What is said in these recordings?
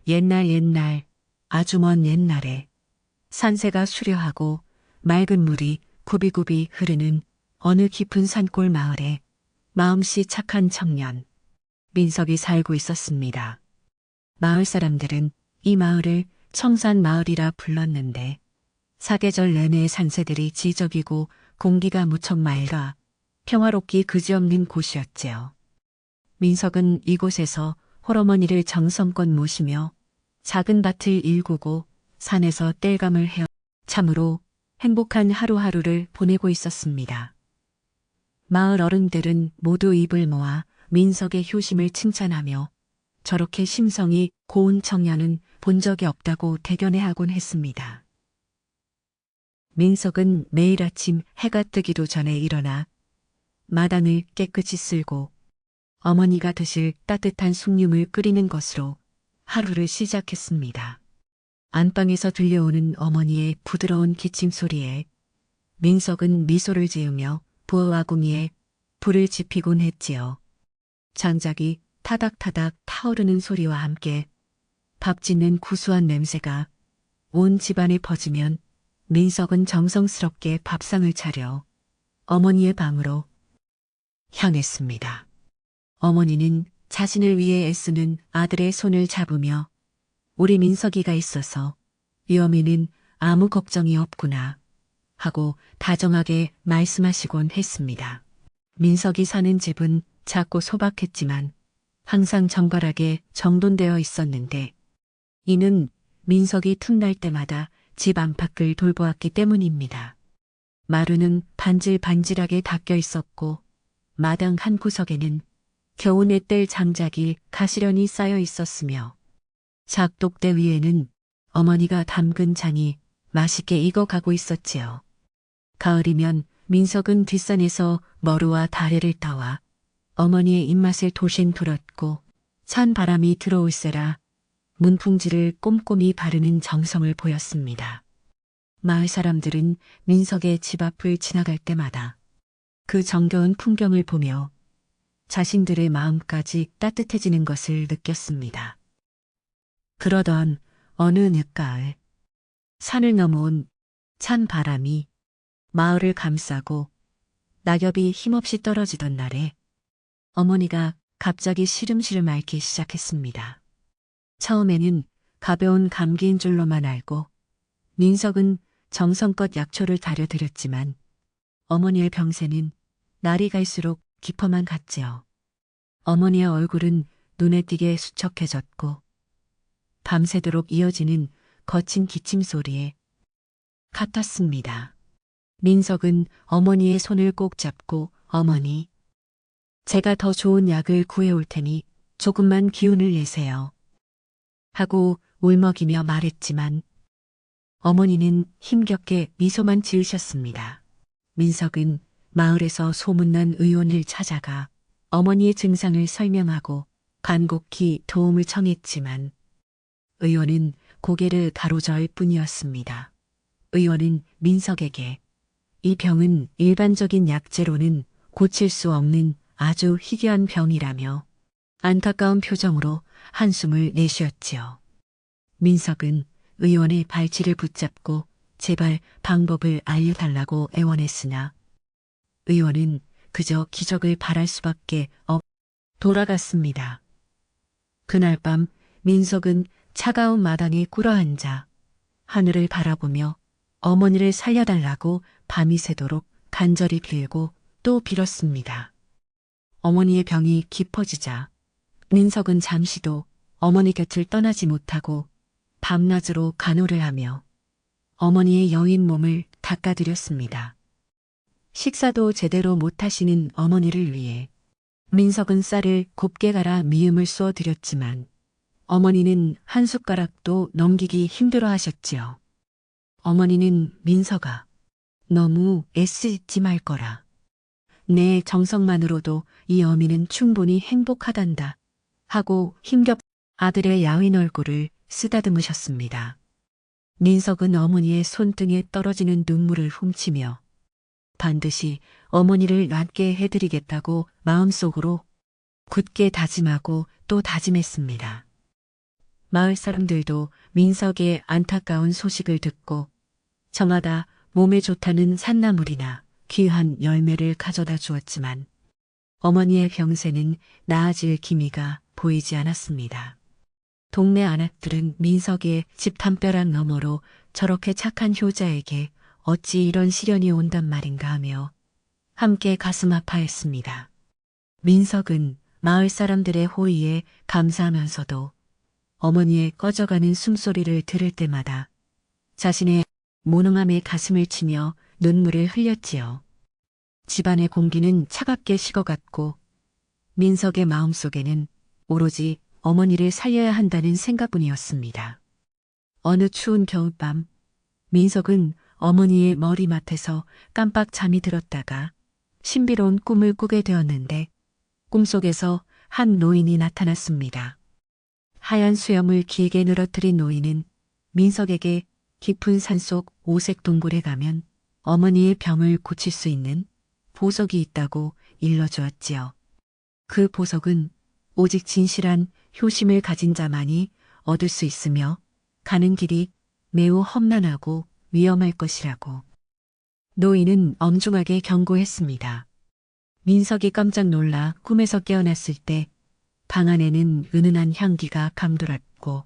옛날 아주 먼 옛날에 산새가 수려하고 맑은 물이 굽이굽이 흐르는 어느 깊은 산골 마을에 마음씨 착한 청년 민석이 살고 있었습니다. 마을 사람들은 이 마을을 청산마을이라 불렀는데 사계절 내내 산새들이 지저귀고 공기가 무척 맑아 평화롭기 그지없는 곳이었지요. 민석은 이곳에서 홀어머니를 정성껏 모시며 작은 밭을 일구고 산에서 땔감을 해어 참으로 행복한 하루하루를 보내고 있었습니다. 마을 어른들은 모두 입을 모아 민석의 효심을 칭찬하며 저렇게 심성이 고운 청년은 본 적이 없다고 대견해하곤 했습니다. 민석은 매일 아침 해가 뜨기도 전에 일어나 마당을 깨끗이 쓸고 어머니가 드실 따뜻한 숭늉을 끓이는 것으로 하루를 시작했습니다. 안방에서 들려오는 어머니의 부드러운 기침 소리에 민석은 미소를 지으며 부엌아궁이에 불을 지피곤 했지요. 장작이 타닥타닥 타오르는 소리와 함께 밥 짓는 구수한 냄새가 온 집안에 퍼지면 민석은 정성스럽게 밥상을 차려 어머니의 방으로 향했습니다. 어머니는 자신을 위해 애쓰는 아들의 손을 잡으며 우리 민석이가 있어서 위험에는 아무 걱정이 없구나 하고 다정하게 말씀하시곤 했습니다. 민석이 사는 집은 작고 소박했지만 항상 정갈하게 정돈되어 있었는데 이는 민석이 틈날 때마다 집 안팎을 돌보았기 때문입니다. 마루는 반질반질하게 닦여 있었고 마당 한 구석에는 겨우내 뗄 장작이 가시련히 쌓여 있었으며 작독대 위에는 어머니가 담근 잔이 맛있게 익어가고 있었지요. 가을이면 민석은 뒷산에서 머루와 다래를 따와 어머니의 입맛을 도신 돌었고 찬 바람이 들어올세라 문풍지를 꼼꼼히 바르는 정성을 보였습니다. 마을 사람들은 민석의 집 앞을 지나갈 때마다 그 정겨운 풍경을 보며 자신들의 마음까지 따뜻해지는 것을 느꼈습니다. 그러던 어느 늦가을 산을 넘어온 찬 바람이 마을을 감싸고 낙엽이 힘없이 떨어지던 날에 어머니가 갑자기 시름시름 앓기 시작했습니다. 처음에는 가벼운 감기인 줄로만 알고 민석은 정성껏 약초를 다려드렸지만 어머니의 병세는 날이 갈수록 깊어만 갔지요. 어머니의 얼굴은 눈에 띄게 수척해졌고 밤새도록 이어지는 거친 기침 소리에 같았습니다. 민석은 어머니의 손을 꼭 잡고 어머니, 제가 더 좋은 약을 구해올 테니 조금만 기운을 내세요. 하고 울먹이며 말했지만 어머니는 힘겹게 미소만 지으셨습니다. 민석은 마을에서 소문난 의원을 찾아가 어머니의 증상을 설명하고 간곡히 도움을 청했지만 의원은 고개를 가로저을 뿐이었습니다. 의원은 민석에게 이 병은 일반적인 약재로는 고칠 수 없는 아주 희귀한 병이라며 안타까운 표정으로 한숨을 내쉬었지요. 민석은 의원의 발치를 붙잡고 제발 방법을 알려달라고 애원했으나 의원은 그저 기적을 바랄 수밖에 돌아갔습니다. 그날 밤 민석은 차가운 마당에 꿇어앉아 하늘을 바라보며 어머니를 살려달라고 밤이 새도록 간절히 빌고 또 빌었습니다. 어머니의 병이 깊어지자 민석은 잠시도 어머니 곁을 떠나지 못하고 밤낮으로 간호를 하며 어머니의 여인 몸을 닦아드렸습니다. 식사도 제대로 못하시는 어머니를 위해 민석은 쌀을 곱게 갈아 미음을 쏘아드렸지만 어머니는 한 숟가락도 넘기기 힘들어 하셨지요. 어머니는 민석아, 너무 애쓰지 말 거라. 내 정성만으로도 이 어미는 충분히 행복하단다. 하고 힘겹 아들의 야윈 얼굴을 쓰다듬으셨습니다. 민석은 어머니의 손등에 떨어지는 눈물을 훔치며 반드시 어머니를 낫게 해드리겠다고 마음속으로 굳게 다짐하고 또 다짐했습니다. 마을 사람들도 민석의 안타까운 소식을 듣고 저마다 몸에 좋다는 산나물이나 귀한 열매를 가져다 주었지만 어머니의 병세는 나아질 기미가 보이지 않았습니다. 동네 아낙들은 민석의 집 담벼락 너머로 저렇게 착한 효자에게 어찌 이런 시련이 온단 말인가 하며 함께 가슴 아파했습니다. 민석은 마을 사람들의 호의에 감사하면서도 어머니의 꺼져가는 숨소리를 들을 때마다 자신의 무능함에 가슴을 치며 눈물을 흘렸지요. 집안의 공기는 차갑게 식어갔고 민석의 마음속에는 오로지 어머니를 살려야 한다는 생각뿐이었습니다. 어느 추운 겨울밤 민석은 어머니의 머리맡에서 깜빡 잠이 들었다가 신비로운 꿈을 꾸게 되었는데 꿈속에서 한 노인이 나타났습니다. 하얀 수염을 길게 늘어뜨린 노인은 민석에게 깊은 산속 오색 동굴에 가면 어머니의 병을 고칠 수 있는 보석이 있다고 일러주었지요. 그 보석은 오직 진실한 효심을 가진 자만이 얻을 수 있으며 가는 길이 매우 험난하고 위험할 것이라고. 노인은 엄중하게 경고했습니다. 민석이 깜짝 놀라 꿈에서 깨어났을 때 방 안에는 은은한 향기가 감돌았고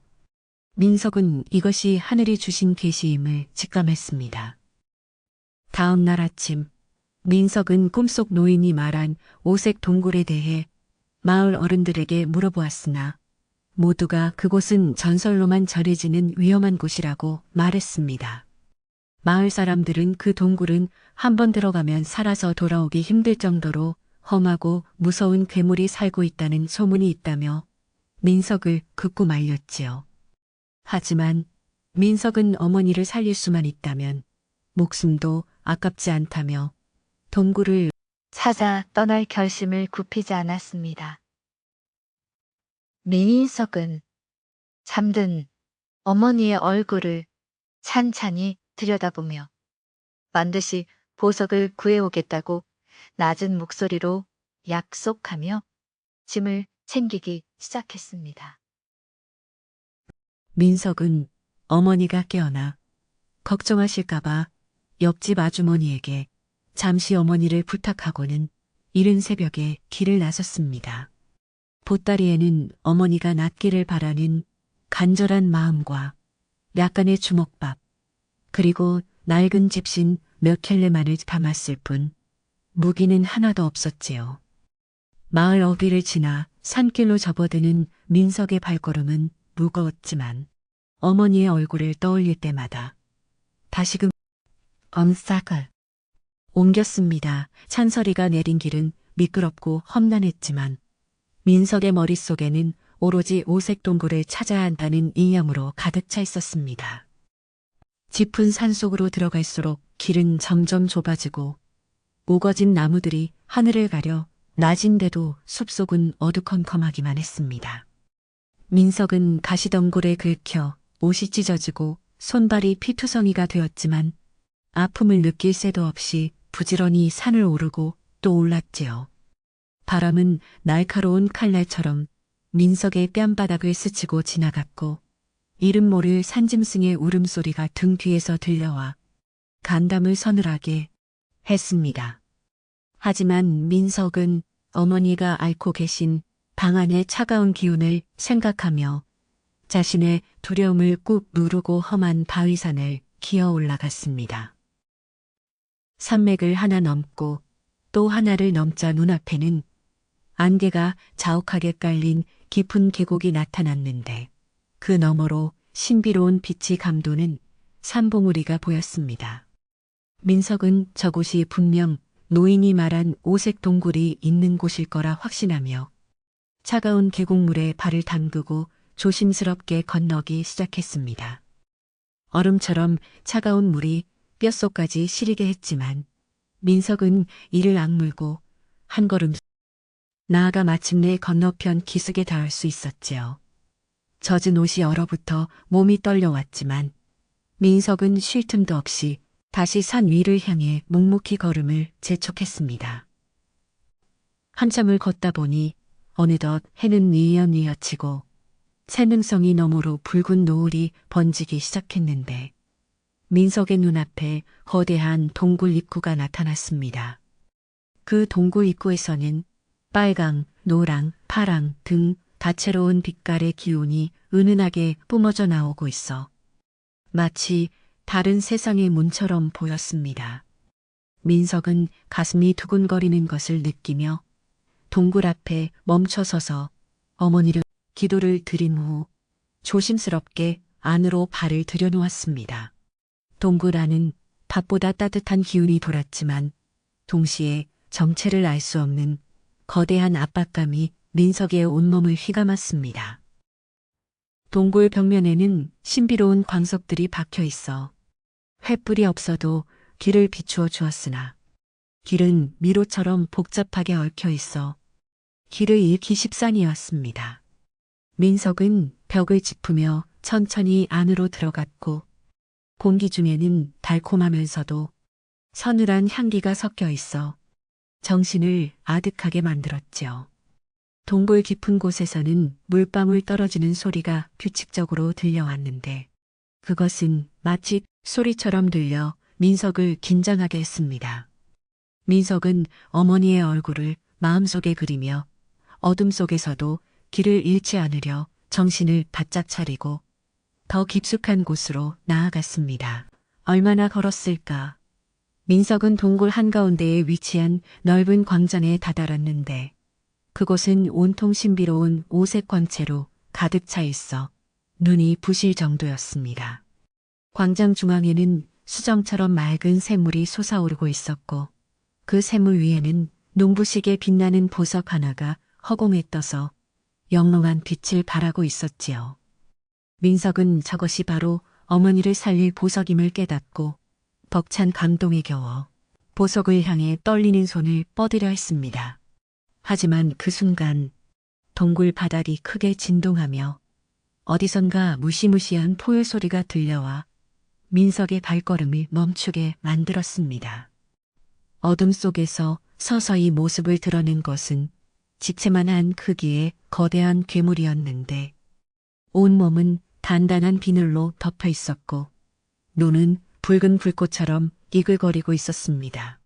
민석은 이것이 하늘이 주신 계시임을 직감했습니다. 다음 날 아침 민석은 꿈속 노인이 말한 오색 동굴에 대해 마을 어른들에게 물어보았으나 모두가 그곳은 전설로만 전해지는 위험한 곳이라고 말했습니다. 마을 사람들은 그 동굴은 한번 들어가면 살아서 돌아오기 힘들 정도로 험하고 무서운 괴물이 살고 있다는 소문이 있다며 민석을 극구 말렸지요. 하지만 민석은 어머니를 살릴 수만 있다면 목숨도 아깝지 않다며 동굴을 찾아 떠날 결심을 굽히지 않았습니다. 민석은 잠든 어머니의 얼굴을 찬찬히 들여다보며 반드시 보석을 구해오겠다고 낮은 목소리로 약속하며 짐을 챙기기 시작했습니다. 민석은 어머니가 깨어나 걱정하실까봐 옆집 아주머니에게 잠시 어머니를 부탁하고는 이른 새벽에 길을 나섰습니다. 보따리에는 어머니가 낫기를 바라는 간절한 마음과 약간의 주먹밥, 그리고 낡은 집신 몇 켤레만을 담았을 뿐 무기는 하나도 없었지요. 마을 어귀를 지나 산길로 접어드는 민석의 발걸음은 무거웠지만 어머니의 얼굴을 떠올릴 때마다 다시금 엄싹을 옮겼습니다. 찬설이가 내린 길은 미끄럽고 험난했지만 민석의 머릿속에는 오로지 오색 동굴을 찾아야 한다는 이념으로 가득 차 있었습니다. 짚은 산속으로 들어갈수록 길은 점점 좁아지고 우거진 나무들이 하늘을 가려 낮인데도 숲속은 어두컴컴하기만 했습니다. 민석은 가시덩굴에 긁혀 옷이 찢어지고 손발이 피투성이가 되었지만 아픔을 느낄 새도 없이 부지런히 산을 오르고 또 올랐지요. 바람은 날카로운 칼날처럼 민석의 뺨바닥을 스치고 지나갔고 이름 모를 산짐승의 울음소리가 등 뒤에서 들려와 간담을 서늘하게 했습니다. 하지만 민석은 어머니가 앓고 계신 방 안의 차가운 기운을 생각하며 자신의 두려움을 꾹 누르고 험한 바위산을 기어 올라갔습니다. 산맥을 하나 넘고 또 하나를 넘자 눈앞에는 안개가 자욱하게 깔린 깊은 계곡이 나타났는데 그 너머로 신비로운 빛이 감도는 산봉우리가 보였습니다. 민석은 저곳이 분명 노인이 말한 오색 동굴이 있는 곳일 거라 확신하며 차가운 계곡물에 발을 담그고 조심스럽게 건너기 시작했습니다. 얼음처럼 차가운 물이 뼛속까지 시리게 했지만 민석은 이를 악물고 한 걸음 나아가 마침내 건너편 기슭에 닿을 수 있었지요. 젖은 옷이 얼어붙어 몸이 떨려왔지만 민석은 쉴 틈도 없이 다시 산 위를 향해 묵묵히 걸음을 재촉했습니다. 한참을 걷다 보니 어느덧 해는 뉘엿뉘엿치고 새능성이 너머로 붉은 노을이 번지기 시작했는데 민석의 눈앞에 거대한 동굴 입구가 나타났습니다. 그 동굴 입구에서는 빨강, 노랑, 파랑 등 다채로운 빛깔의 기운이 은은하게 뿜어져 나오고 있어 마치 다른 세상의 문처럼 보였습니다. 민석은 가슴이 두근거리는 것을 느끼며 동굴 앞에 멈춰서서 어머니를 기도를 드린 후 조심스럽게 안으로 발을 들여놓았습니다. 동굴 안은 밤보다 따뜻한 기운이 돌았지만 동시에 정체를 알 수 없는 거대한 압박감이 민석의 온몸을 휘감았습니다. 동굴 벽면에는 신비로운 광석들이 박혀 있어 횃불이 없어도 길을 비추어 주었으나 길은 미로처럼 복잡하게 얽혀 있어 길을 잃기 십상이었습니다. 민석은 벽을 짚으며 천천히 안으로 들어갔고 공기 중에는 달콤하면서도 서늘한 향기가 섞여 있어 정신을 아득하게 만들었지요. 동굴 깊은 곳에서는 물방울 떨어지는 소리가 규칙적으로 들려왔는데 그것은 마치 소리처럼 들려 민석을 긴장하게 했습니다. 민석은 어머니의 얼굴을 마음속에 그리며 어둠 속에서도 길을 잃지 않으려 정신을 바짝 차리고 더 깊숙한 곳으로 나아갔습니다. 얼마나 걸었을까? 민석은 동굴 한가운데에 위치한 넓은 광장에 다다랐는데 그곳은 온통 신비로운 오색 광채로 가득 차 있어 눈이 부실 정도였습니다. 광장 중앙에는 수정처럼 맑은 샘물이 솟아오르고 있었고 그 샘물 위에는 눈부시게 빛나는 보석 하나가 허공에 떠서 영롱한 빛을 발하고 있었지요. 민석은 저것이 바로 어머니를 살릴 보석임을 깨닫고 벅찬 감동에 겨워 보석을 향해 떨리는 손을 뻗으려 했습니다. 하지만 그 순간 동굴 바닥이 크게 진동하며 어디선가 무시무시한 포효 소리가 들려와 민석의 발걸음을 멈추게 만들었습니다. 어둠 속에서 서서히 모습을 드러낸 것은 지체만한 크기의 거대한 괴물이었는데 온몸은 단단한 비늘로 덮여 있었고 눈은 붉은 불꽃처럼 이글거리고 있었습니다.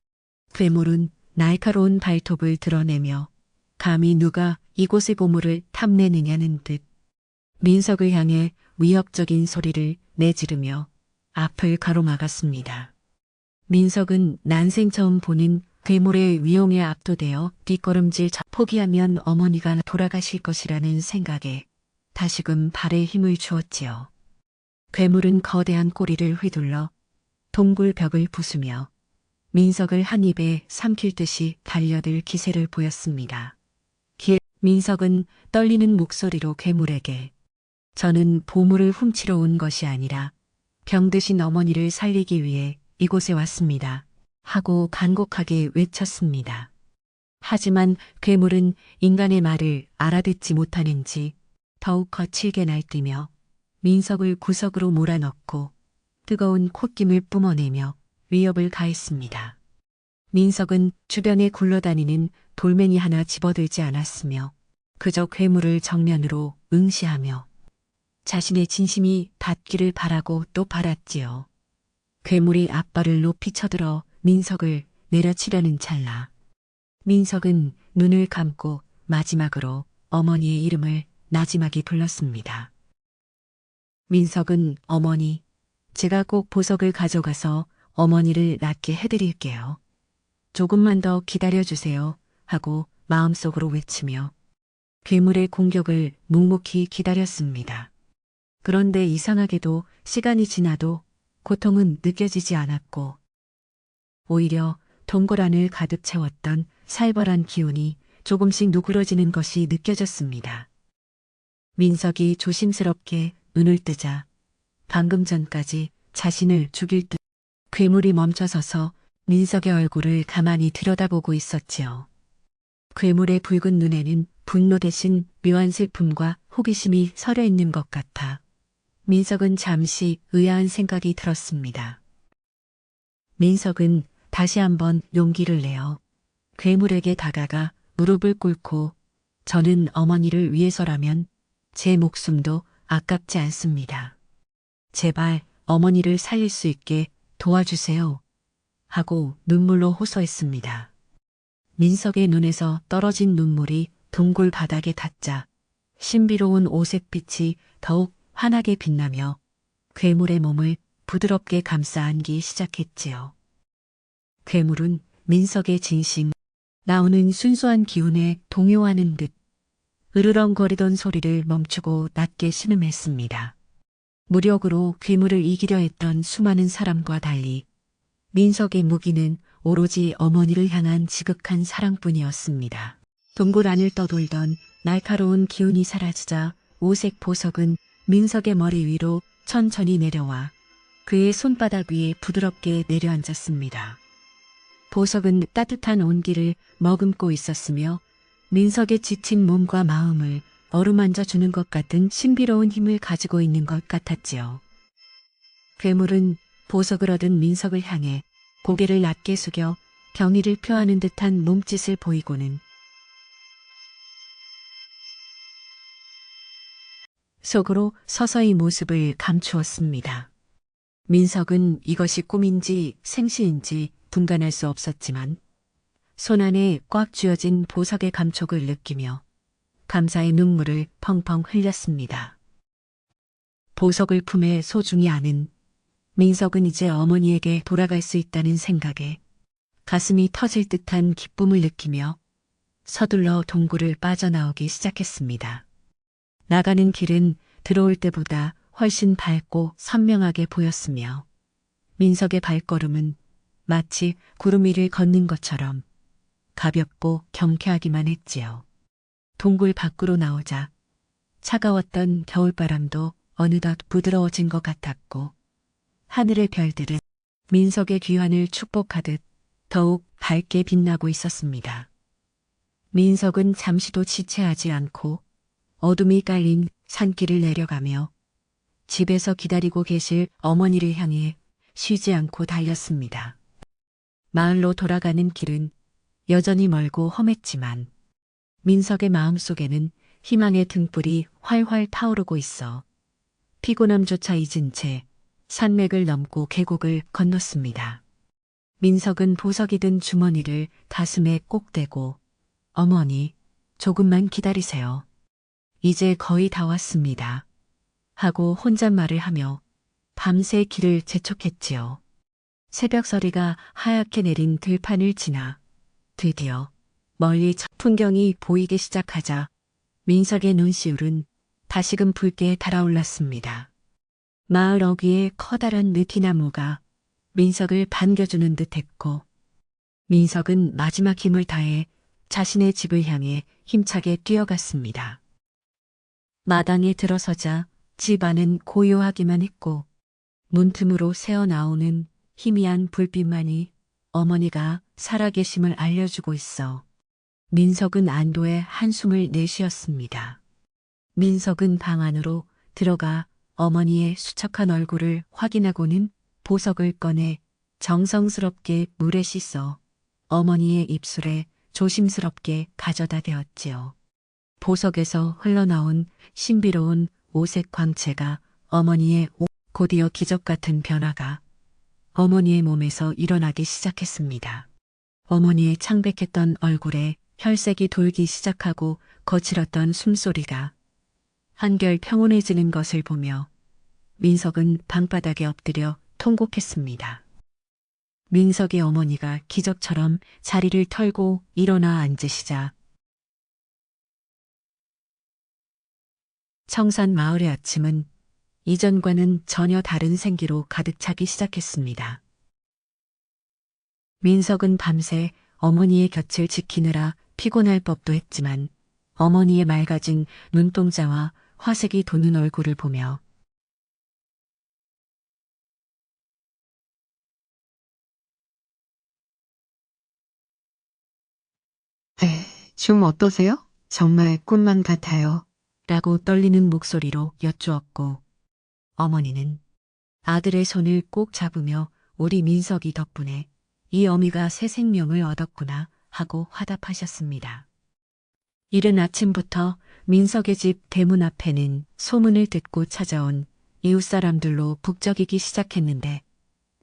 괴물은 날카로운 발톱을 드러내며 감히 누가 이곳의 보물을 탐내느냐는 듯 민석을 향해 위협적인 소리를 내지르며 앞을 가로막았습니다. 민석은 난생 처음 보는 괴물의 위용에 압도되어 뒷걸음질 포기하면 어머니가 돌아가실 것이라는 생각에 다시금 발에 힘을 주었지요. 괴물은 거대한 꼬리를 휘둘러 동굴 벽을 부수며 민석을 한 입에 삼킬 듯이 달려들 기세를 보였습니다. 민석은 떨리는 목소리로 괴물에게 저는 보물을 훔치러 온 것이 아니라 병드신 어머니를 살리기 위해 이곳에 왔습니다. 하고 간곡하게 외쳤습니다. 하지만 괴물은 인간의 말을 알아듣지 못하는지 더욱 거칠게 날뛰며 민석을 구석으로 몰아넣고 뜨거운 콧김을 뿜어내며 위협을 가했습니다. 민석은 주변에 굴러다니는 돌멩이 하나 집어들지 않았으며 그저 괴물을 정면으로 응시하며 자신의 진심이 닿기를 바라고 또 바랐지요. 괴물이 앞발을 높이 쳐들어 민석을 내려치려는 찰나 민석은 눈을 감고 마지막으로 어머니의 이름을 나지막이 불렀습니다. 민석은 어머니, 제가 꼭 보석을 가져가서 어머니를 낫게 해드릴게요. 조금만 더 기다려주세요 하고 마음속으로 외치며 괴물의 공격을 묵묵히 기다렸습니다. 그런데 이상하게도 시간이 지나도 고통은 느껴지지 않았고 오히려 동굴 안을 가득 채웠던 살벌한 기운이 조금씩 누그러지는 것이 느껴졌습니다. 민석이 조심스럽게 눈을 뜨자 방금 전까지 자신을 죽일 듯 괴물이 멈춰서서 민석의 얼굴을 가만히 들여다보고 있었지요. 괴물의 붉은 눈에는 분노 대신 묘한 슬픔과 호기심이 서려 있는 것 같아 민석은 잠시 의아한 생각이 들었습니다. 민석은 다시 한번 용기를 내어 괴물에게 다가가 무릎을 꿇고 저는 어머니를 위해서라면 제 목숨도 아깝지 않습니다. 제발 어머니를 살릴 수 있게 도와주세요. 하고 눈물로 호소했습니다. 민석의 눈에서 떨어진 눈물이 동굴 바닥에 닿자 신비로운 오색빛이 더욱 환하게 빛나며 괴물의 몸을 부드럽게 감싸 안기 시작했지요. 괴물은 민석의 진심, 나오는 순수한 기운에 동요하는 듯 으르렁거리던 소리를 멈추고 낮게 신음했습니다. 무력으로 괴물을 이기려 했던 수많은 사람과 달리 민석의 무기는 오로지 어머니를 향한 지극한 사랑뿐이었습니다. 동굴 안을 떠돌던 날카로운 기운이 사라지자 오색 보석은 민석의 머리 위로 천천히 내려와 그의 손바닥 위에 부드럽게 내려앉았습니다. 보석은 따뜻한 온기를 머금고 있었으며 민석의 지친 몸과 마음을 어루만져 주는 것 같은 신비로운 힘을 가지고 있는 것 같았지요. 괴물은 보석을 얻은 민석을 향해 고개를 낮게 숙여 경의를 표하는 듯한 몸짓을 보이고는 속으로 서서히 모습을 감추었습니다. 민석은 이것이 꿈인지 생시인지 분간할 수 없었지만 손 안에 꽉 쥐어진 보석의 감촉을 느끼며 감사의 눈물을 펑펑 흘렸습니다. 보석을 품에 소중히 아는 민석은 이제 어머니에게 돌아갈 수 있다는 생각에 가슴이 터질 듯한 기쁨을 느끼며 서둘러 동굴을 빠져나오기 시작했습니다. 나가는 길은 들어올 때보다 훨씬 밝고 선명하게 보였으며 민석의 발걸음은 마치 구름 위를 걷는 것처럼 가볍고 경쾌하기만 했지요. 동굴 밖으로 나오자 차가웠던 겨울바람도 어느덧 부드러워진 것 같았고 하늘의 별들은 민석의 귀환을 축복하듯 더욱 밝게 빛나고 있었습니다. 민석은 잠시도 지체하지 않고 어둠이 깔린 산길을 내려가며 집에서 기다리고 계실 어머니를 향해 쉬지 않고 달렸습니다. 마을로 돌아가는 길은 여전히 멀고 험했지만 민석의 마음속에는 희망의 등불이 활활 타오르고 있어 피곤함조차 잊은 채 산맥을 넘고 계곡을 건넜습니다. 민석은 보석이 든 주머니를 가슴에 꼭 대고 어머니, 조금만 기다리세요. 이제 거의 다 왔습니다. 하고 혼잣말을 하며 밤새 길을 재촉했지요. 새벽서리가 하얗게 내린 들판을 지나 드디어 멀리 저 풍경이 보이기 시작하자 민석의 눈시울은 다시금 붉게 달아올랐습니다. 마을 어귀에 커다란 느티나무가 민석을 반겨주는 듯했고 민석은 마지막 힘을 다해 자신의 집을 향해 힘차게 뛰어갔습니다. 마당에 들어서자 집 안은 고요하기만 했고 문틈으로 새어나오는 희미한 불빛만이 어머니가 살아계심을 알려주고 있어 민석은 안도의 한숨을 내쉬었습니다. 민석은 방 안으로 들어가 어머니의 수척한 얼굴을 확인하고는 보석을 꺼내 정성스럽게 물에 씻어 어머니의 입술에 조심스럽게 가져다 대었지요. 보석에서 흘러나온 신비로운 오색 광채가 어머니의 곧이어 기적 같은 변화가 어머니의 몸에서 일어나기 시작했습니다. 어머니의 창백했던 얼굴에 혈색이 돌기 시작하고 거칠었던 숨소리가 한결 평온해지는 것을 보며 민석은 방바닥에 엎드려 통곡했습니다. 민석의 어머니가 기적처럼 자리를 털고 일어나 앉으시자 청산 마을의 아침은 이전과는 전혀 다른 생기로 가득 차기 시작했습니다. 민석은 밤새 어머니의 곁을 지키느라 피곤할 법도 했지만 어머니의 맑아진 눈동자와 화색이 도는 얼굴을 보며 좀 어떠세요? 정말 꿈만 같아요. 라고 떨리는 목소리로 여쭈었고 어머니는 아들의 손을 꼭 잡으며 우리 민석이 덕분에 이 어미가 새 생명을 얻었구나 하고 화답하셨습니다. 이른 아침부터 민석의 집 대문 앞에는 소문을 듣고 찾아온 이웃 사람들로 북적이기 시작했는데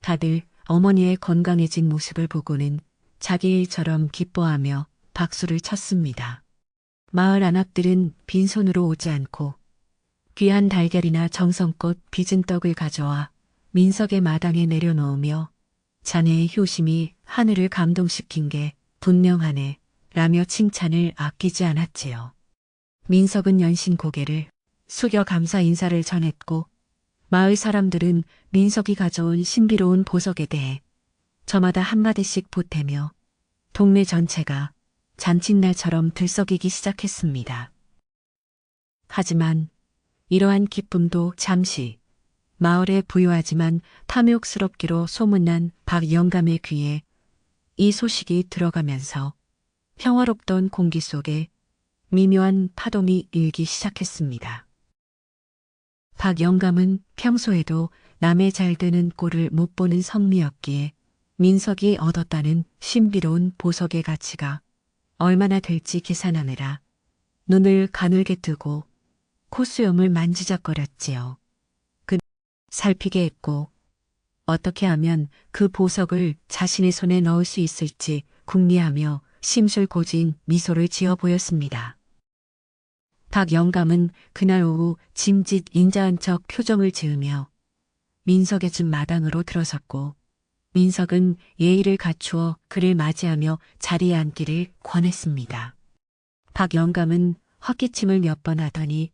다들 어머니의 건강해진 모습을 보고는 자기 일처럼 기뻐하며 박수를 쳤습니다. 마을 안악들은 빈손으로 오지 않고 귀한 달걀이나 정성껏 빚은 떡을 가져와 민석의 마당에 내려놓으며 자네의 효심이 하늘을 감동시킨 게 분명하네 라며 칭찬을 아끼지 않았지요. 민석은 연신 고개를 숙여 감사 인사를 전했고 마을 사람들은 민석이 가져온 신비로운 보석에 대해 저마다 한마디씩 보태며 동네 전체가 잔칫날처럼 들썩이기 시작했습니다. 하지만 이러한 기쁨도 잠시 마을의 부유하지만 탐욕스럽기로 소문난 박 영감의 귀에 이 소식이 들어가면서 평화롭던 공기 속에 미묘한 파동이 일기 시작했습니다. 박 영감은 평소에도 남의 잘 되는 꼴을 못 보는 성미였기에 민석이 얻었다는 신비로운 보석의 가치가 얼마나 될지 계산하느라 눈을 가늘게 뜨고 콧수염을 만지작거렸지요. 그 살피게 했고 어떻게 하면 그 보석을 자신의 손에 넣을 수 있을지 궁리하며 심술고진 미소를 지어 보였습니다. 박 영감은 그날 오후 짐짓 인자한 척 표정을 지으며 민석의 집 마당으로 들어섰고 민석은 예의를 갖추어 그를 맞이하며 자리에 앉기를 권했습니다. 박 영감은 헛기침을 몇 번 하더니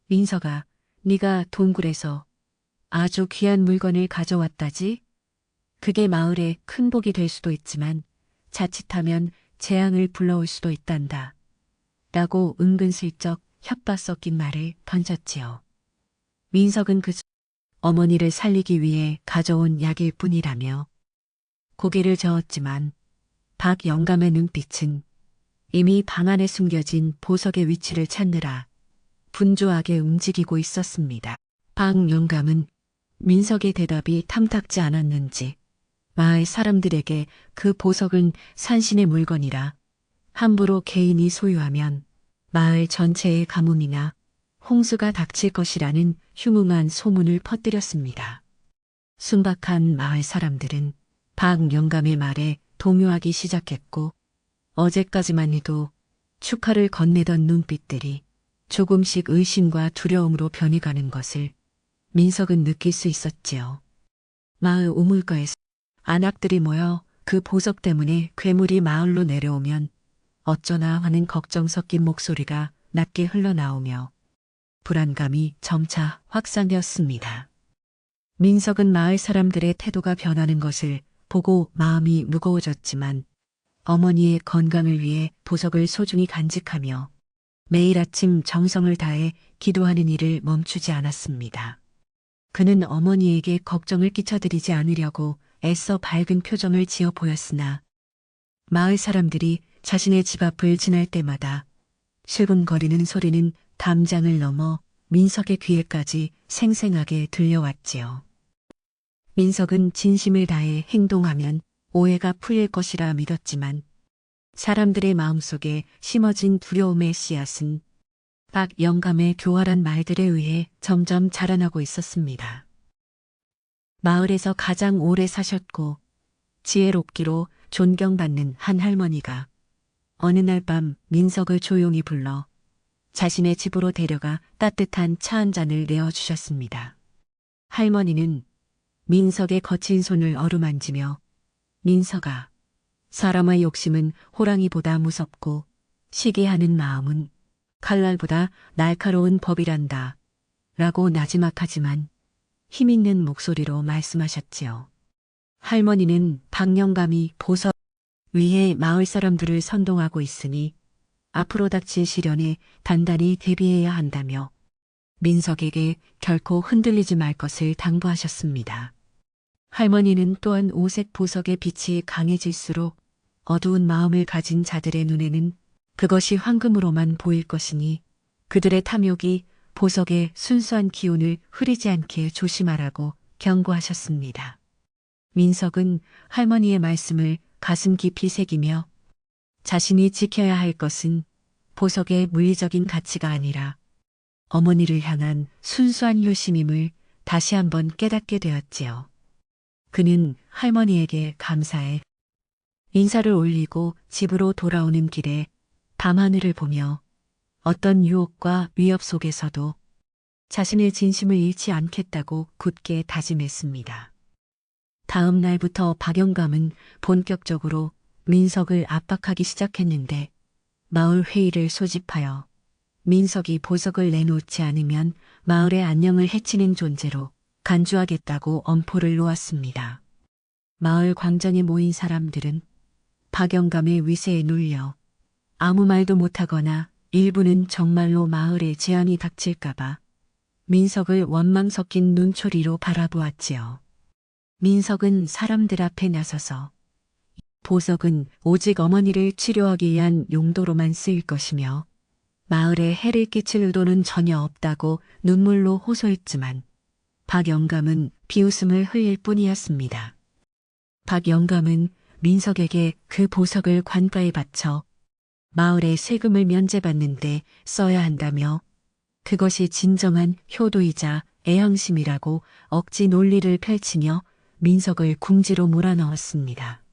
민석아, 네가 동굴에서 아주 귀한 물건을 가져왔다지? 그게 마을에 큰 복이 될 수도 있지만 자칫하면 재앙을 불러올 수도 있단다. 라고 은근슬쩍 협박 섞인 말을 던졌지요. 민석은 그저 어머니를 살리기 위해 가져온 약일 뿐이라며 고개를 저었지만 박 영감의 눈빛은 이미 방 안에 숨겨진 보석의 위치를 찾느라 분주하게 움직이고 있었습니다. 박 영감은 민석의 대답이 탐탁지 않았는지 마을 사람들에게 그 보석은 산신의 물건이라 함부로 개인이 소유하면 마을 전체의 가뭄이나 홍수가 닥칠 것이라는 흉흉한 소문을 퍼뜨렸습니다. 순박한 마을 사람들은 박 영감의 말에 동요하기 시작했고 어제까지만 해도 축하를 건네던 눈빛들이 조금씩 의심과 두려움으로 변해가는 것을 민석은 느낄 수 있었지요. 마을 우물가에서 안악들이 모여 그 보석 때문에 괴물이 마을로 내려오면 어쩌나 하는 걱정 섞인 목소리가 낮게 흘러나오며 불안감이 점차 확산되었습니다. 민석은 마을 사람들의 태도가 변하는 것을 보고 마음이 무거워졌지만 어머니의 건강을 위해 보석을 소중히 간직하며 매일 아침 정성을 다해 기도하는 일을 멈추지 않았습니다. 그는 어머니에게 걱정을 끼쳐드리지 않으려고 애써 밝은 표정을 지어 보였으나 마을 사람들이 자신의 집 앞을 지날 때마다 실근거리는 소리는 담장을 넘어 민석의 귀에까지 생생하게 들려왔지요. 민석은 진심을 다해 행동하면 오해가 풀릴 것이라 믿었지만 사람들의 마음속에 심어진 두려움의 씨앗은 박 영감의 교활한 말들에 의해 점점 자라나고 있었습니다. 마을에서 가장 오래 사셨고 지혜롭기로 존경받는 한 할머니가 어느 날 밤 민석을 조용히 불러 자신의 집으로 데려가 따뜻한 차 한 잔을 내어주셨습니다. 할머니는 민석의 거친 손을 어루만지며 민석아, 사람의 욕심은 호랑이보다 무섭고 시기하는 마음은 칼날보다 날카로운 법이란다 라고 나지막하지만 힘있는 목소리로 말씀하셨지요. 할머니는 박 영감이 보석 위에 마을 사람들을 선동하고 있으니 앞으로 닥칠 시련에 단단히 대비해야 한다며 민석에게 결코 흔들리지 말 것을 당부하셨습니다. 할머니는 또한 오색 보석의 빛이 강해질수록 어두운 마음을 가진 자들의 눈에는 그것이 황금으로만 보일 것이니 그들의 탐욕이 보석의 순수한 기운을 흐리지 않게 조심하라고 경고하셨습니다. 민석은 할머니의 말씀을 가슴 깊이 새기며 자신이 지켜야 할 것은 보석의 물리적인 가치가 아니라 어머니를 향한 순수한 효심임을 다시 한번 깨닫게 되었지요. 그는 할머니에게 감사해 인사를 올리고 집으로 돌아오는 길에 밤하늘을 보며 어떤 유혹과 위협 속에서도 자신의 진심을 잃지 않겠다고 굳게 다짐했습니다. 다음 날부터 박영감은 본격적으로 민석을 압박하기 시작했는데 마을 회의를 소집하여 민석이 보석을 내놓지 않으면 마을의 안녕을 해치는 존재로 간주하겠다고 엄포를 놓았습니다. 마을 광장에 모인 사람들은 박영감의 위세에 눌려 아무 말도 못하거나 일부는 정말로 마을에 재앙이 닥칠까봐 민석을 원망 섞인 눈초리로 바라보았지요. 민석은 사람들 앞에 나서서 보석은 오직 어머니를 치료하기 위한 용도로만 쓰일 것이며 마을에 해를 끼칠 의도는 전혀 없다고 눈물로 호소했지만 박영감은 비웃음을 흘릴 뿐이었습니다. 박영감은 민석에게 그 보석을 관가에 바쳐 마을의 세금을 면제받는데 써야 한다며 그것이 진정한 효도이자 애향심이라고 억지 논리를 펼치며 민석을 궁지로 몰아넣었습니다.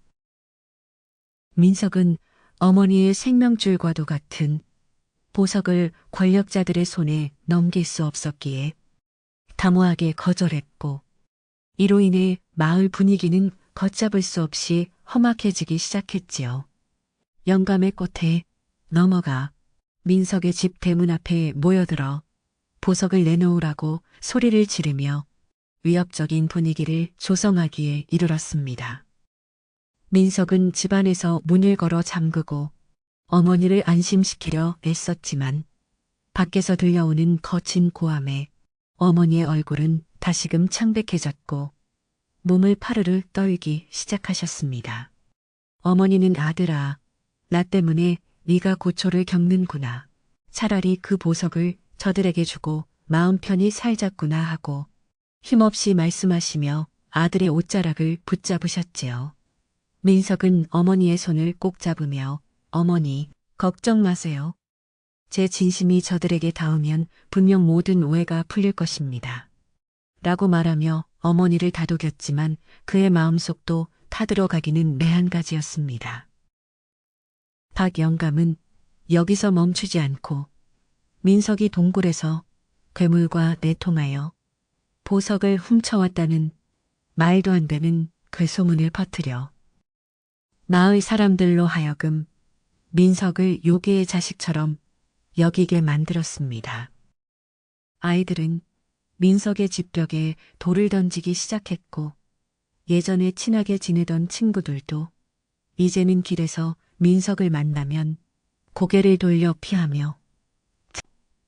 민석은 어머니의 생명줄과도 같은 보석을 권력자들의 손에 넘길 수 없었기에 담호하게 거절했고 이로 인해 마을 분위기는 걷잡을 수 없이 험악해지기 시작했지요. 영감의 꽃에 넘어가 민석의 집 대문 앞에 모여들어 보석을 내놓으라고 소리를 지르며 위협적인 분위기를 조성하기에 이르렀습니다. 민석은 집안에서 문을 걸어 잠그고 어머니를 안심시키려 애썼지만 밖에서 들려오는 거친 고함에 어머니의 얼굴은 다시금 창백해졌고 몸을 파르르 떨기 시작하셨습니다. 어머니는 아들아, 나 때문에 네가 고초를 겪는구나. 차라리 그 보석을 저들에게 주고 마음 편히 살자꾸나 하고 힘없이 말씀하시며 아들의 옷자락을 붙잡으셨지요. 민석은 어머니의 손을 꼭 잡으며 어머니, 걱정 마세요. 제 진심이 저들에게 닿으면 분명 모든 오해가 풀릴 것입니다. 라고 말하며 어머니를 다독였지만 그의 마음속도 타들어가기는 매한가지였습니다. 박영감은 여기서 멈추지 않고 민석이 동굴에서 괴물과 내통하여 보석을 훔쳐왔다는 말도 안 되는 괴소문을 퍼뜨려 마을 사람들로 하여금 민석을 요괴의 자식처럼 여기게 만들었습니다. 아이들은 민석의 집벽에 돌을 던지기 시작했고 예전에 친하게 지내던 친구들도 이제는 길에서 민석을 만나면 고개를 돌려 피하며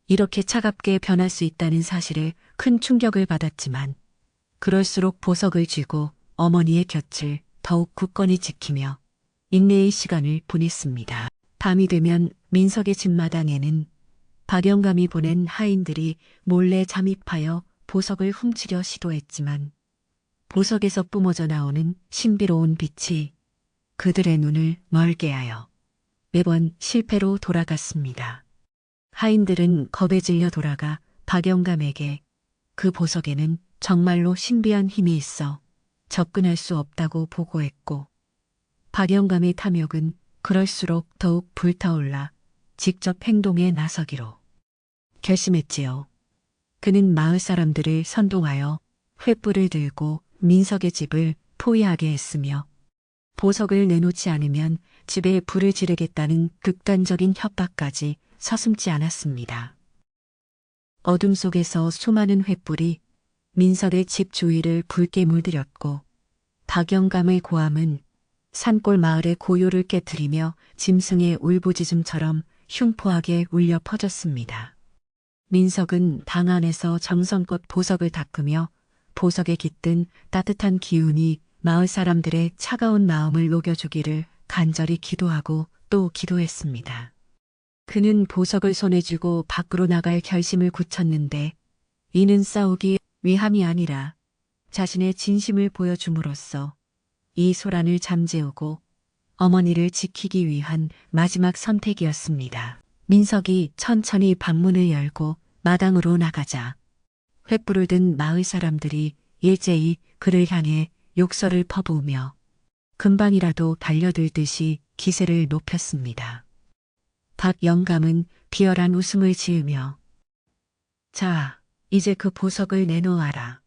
이렇게 차갑게 변할 수 있다는 사실에 큰 충격을 받았지만 그럴수록 보석을 쥐고 어머니의 곁을 더욱 굳건히 지키며 인내의 시간을 보냈습니다. 밤이 되면 민석의 집마당에는 박영감이 보낸 하인들이 몰래 잠입하여 보석을 훔치려 시도했지만 보석에서 뿜어져 나오는 신비로운 빛이 그들의 눈을 멀게 하여 매번 실패로 돌아갔습니다. 하인들은 겁에 질려 돌아가 박영감에게 그 보석에는 정말로 신비한 힘이 있어 접근할 수 없다고 보고했고 박영감의 탐욕은 그럴수록 더욱 불타올라 직접 행동에 나서기로 결심했지요. 그는 마을 사람들을 선동하여 횃불을 들고 민석의 집을 포위하게 했으며 보석을 내놓지 않으면 집에 불을 지르겠다는 극단적인 협박까지 서슴지 않았습니다. 어둠 속에서 수많은 횃불이 민석의 집 주위를 붉게 물들였고 박영감의 고함은 산골 마을의 고요를 깨트리며 짐승의 울부짖음처럼 흉포하게 울려 퍼졌습니다. 민석은 방 안에서 정성껏 보석을 닦으며 보석에 깃든 따뜻한 기운이 마을 사람들의 차가운 마음을 녹여주기를 간절히 기도하고 또 기도했습니다. 그는 보석을 손에 쥐고 밖으로 나갈 결심을 굳혔는데 이는 싸우기 위함이 아니라 자신의 진심을 보여줌으로써 이 소란을 잠재우고 어머니를 지키기 위한 마지막 선택이었습니다. 민석이 천천히 방문을 열고 마당으로 나가자 횃불을 든 마을 사람들이 일제히 그를 향해 욕설을 퍼부으며 금방이라도 달려들듯이 기세를 높였습니다. 박 영감은 비열한 웃음을 지으며 자, 이제 그 보석을 내놓아라.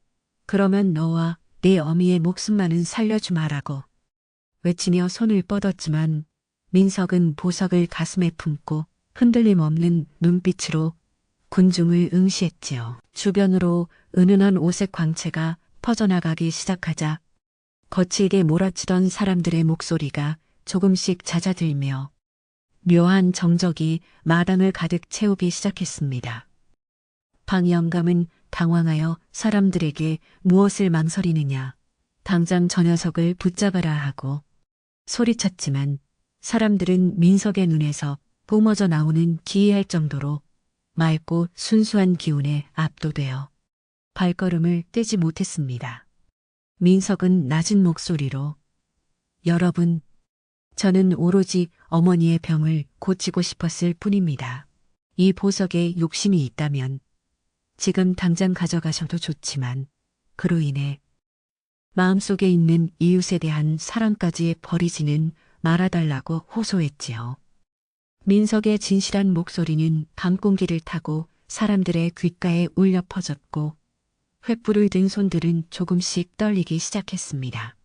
그러면 너와 네 어미의 목숨만은 살려주마라고 외치며 손을 뻗었지만 민석은 보석을 가슴에 품고 흔들림 없는 눈빛으로 군중을 응시했지요. 주변으로 은은한 오색 광채가 퍼져나가기 시작하자 거칠게 몰아치던 사람들의 목소리가 조금씩 잦아들며 묘한 정적이 마당을 가득 채우기 시작했습니다. 박 영감은 당황하여 사람들에게 무엇을 망설이느냐, 당장 저 녀석을 붙잡아라 하고 소리쳤지만 사람들은 민석의 눈에서 뿜어져 나오는 기이할 정도로 맑고 순수한 기운에 압도되어 발걸음을 떼지 못했습니다. 민석은 낮은 목소리로 여러분, 저는 오로지 어머니의 병을 고치고 싶었을 뿐입니다. 이 보석에 욕심이 있다면 지금 당장 가져가셔도 좋지만 그로 인해 마음속에 있는 이웃에 대한 사랑까지 버리지는 말아달라고 호소했지요. 민석의 진실한 목소리는 밤공기를 타고 사람들의 귓가에 울려 퍼졌고 횃불을 든 손들은 조금씩 떨리기 시작했습니다.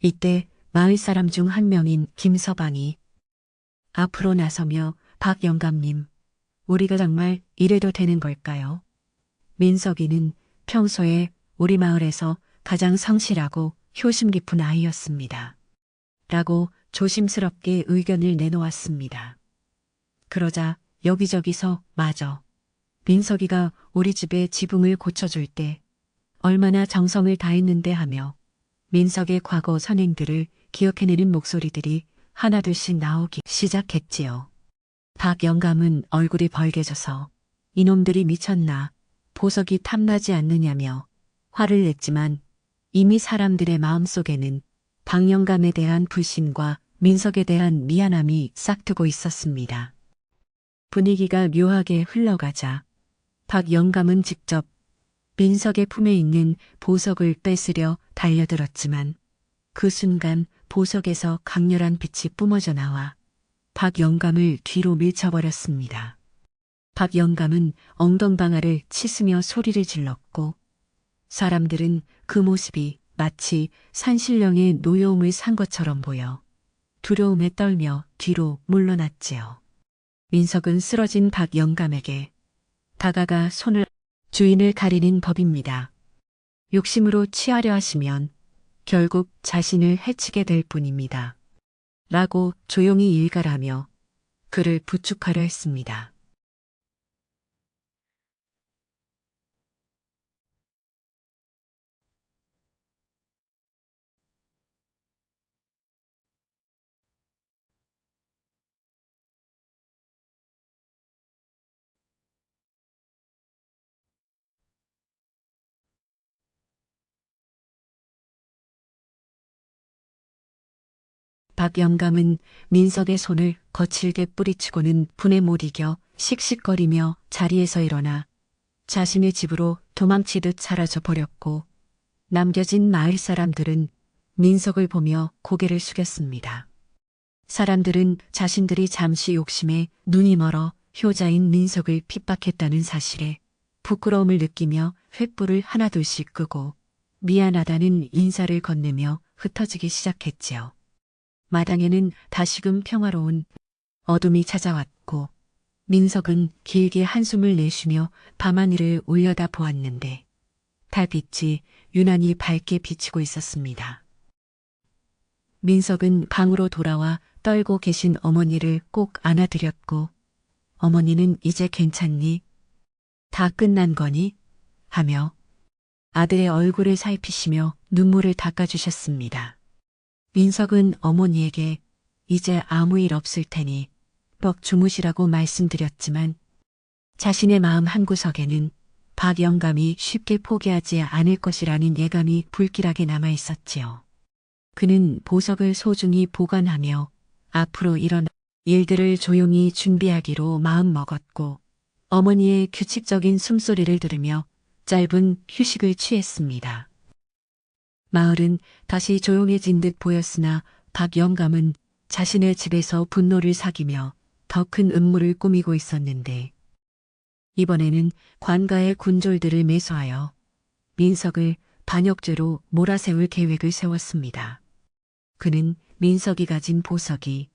이때 마을 사람 중 한 명인 김서방이 앞으로 나서며 박 영감님, 우리가 정말 이래도 되는 걸까요? 민석이는 평소에 우리 마을에서 가장 성실하고 효심 깊은 아이였습니다. 라고 조심스럽게 의견을 내놓았습니다. 그러자 여기저기서 마저 민석이가 우리 집의 지붕을 고쳐줄 때 얼마나 정성을 다했는데 하며 민석의 과거 선행들을 기억해내는 목소리들이 하나둘씩 나오기 시작했지요. 박 영감은 얼굴이 벌개져서 이놈들이 미쳤나 보석이 탐나지 않느냐며 화를 냈지만 이미 사람들의 마음속에는 박 영감에 대한 불신과 민석에 대한 미안함이 싹트고 있었습니다. 분위기가 묘하게 흘러가자 박 영감은 직접 민석의 품에 있는 보석을 뺏으려 달려들었지만 그 순간 보석에서 강렬한 빛이 뿜어져 나와 박 영감을 뒤로 밀쳐버렸습니다. 박 영감은 엉덩방아를 치으며 소리를 질렀고 사람들은 그 모습이 마치 산신령의 노여움을 산 것처럼 보여 두려움에 떨며 뒤로 물러났지요. 민석은 쓰러진 박 영감에게 다가가 손을 주인을 가리는 법입니다. 욕심으로 취하려 하시면 결국 자신을 해치게 될 뿐입니다. 라고 조용히 일갈하며 그를 부축하려 했습니다. 박 영감은 민석의 손을 거칠게 뿌리치고는 분에 못 이겨 씩씩거리며 자리에서 일어나 자신의 집으로 도망치듯 사라져 버렸고 남겨진 마을 사람들은 민석을 보며 고개를 숙였습니다. 사람들은 자신들이 잠시 욕심에 눈이 멀어 효자인 민석을 핍박했다는 사실에 부끄러움을 느끼며 횃불을 하나둘씩 끄고 미안하다는 인사를 건네며 흩어지기 시작했지요. 마당에는 다시금 평화로운 어둠이 찾아왔고 민석은 길게 한숨을 내쉬며 밤하늘을 올려다 보았는데 달빛이 유난히 밝게 비치고 있었습니다. 민석은 방으로 돌아와 떨고 계신 어머니를 꼭 안아드렸고 어머니는 이제 괜찮니? 다 끝난 거니? 하며 아들의 얼굴을 살피시며 눈물을 닦아주셨습니다. 민석은 어머니에게 이제 아무 일 없을 테니 뻑 주무시라고 말씀드렸지만 자신의 마음 한구석에는 박 영감이 쉽게 포기하지 않을 것이라는 예감이 불길하게 남아 있었지요. 그는 보석을 소중히 보관하며 앞으로 일어나 일들을 조용히 준비하기로 마음먹었고 어머니의 규칙적인 숨소리를 들으며 짧은 휴식을 취했습니다. 마을은 다시 조용해진 듯 보였으나 박 영감은 자신의 집에서 분노를 사귀며 더 큰 음모를 꾸미고 있었는데 이번에는 관가의 군졸들을 매수하여 민석을 반역죄로 몰아세울 계획을 세웠습니다. 그는 민석이 가진 보석이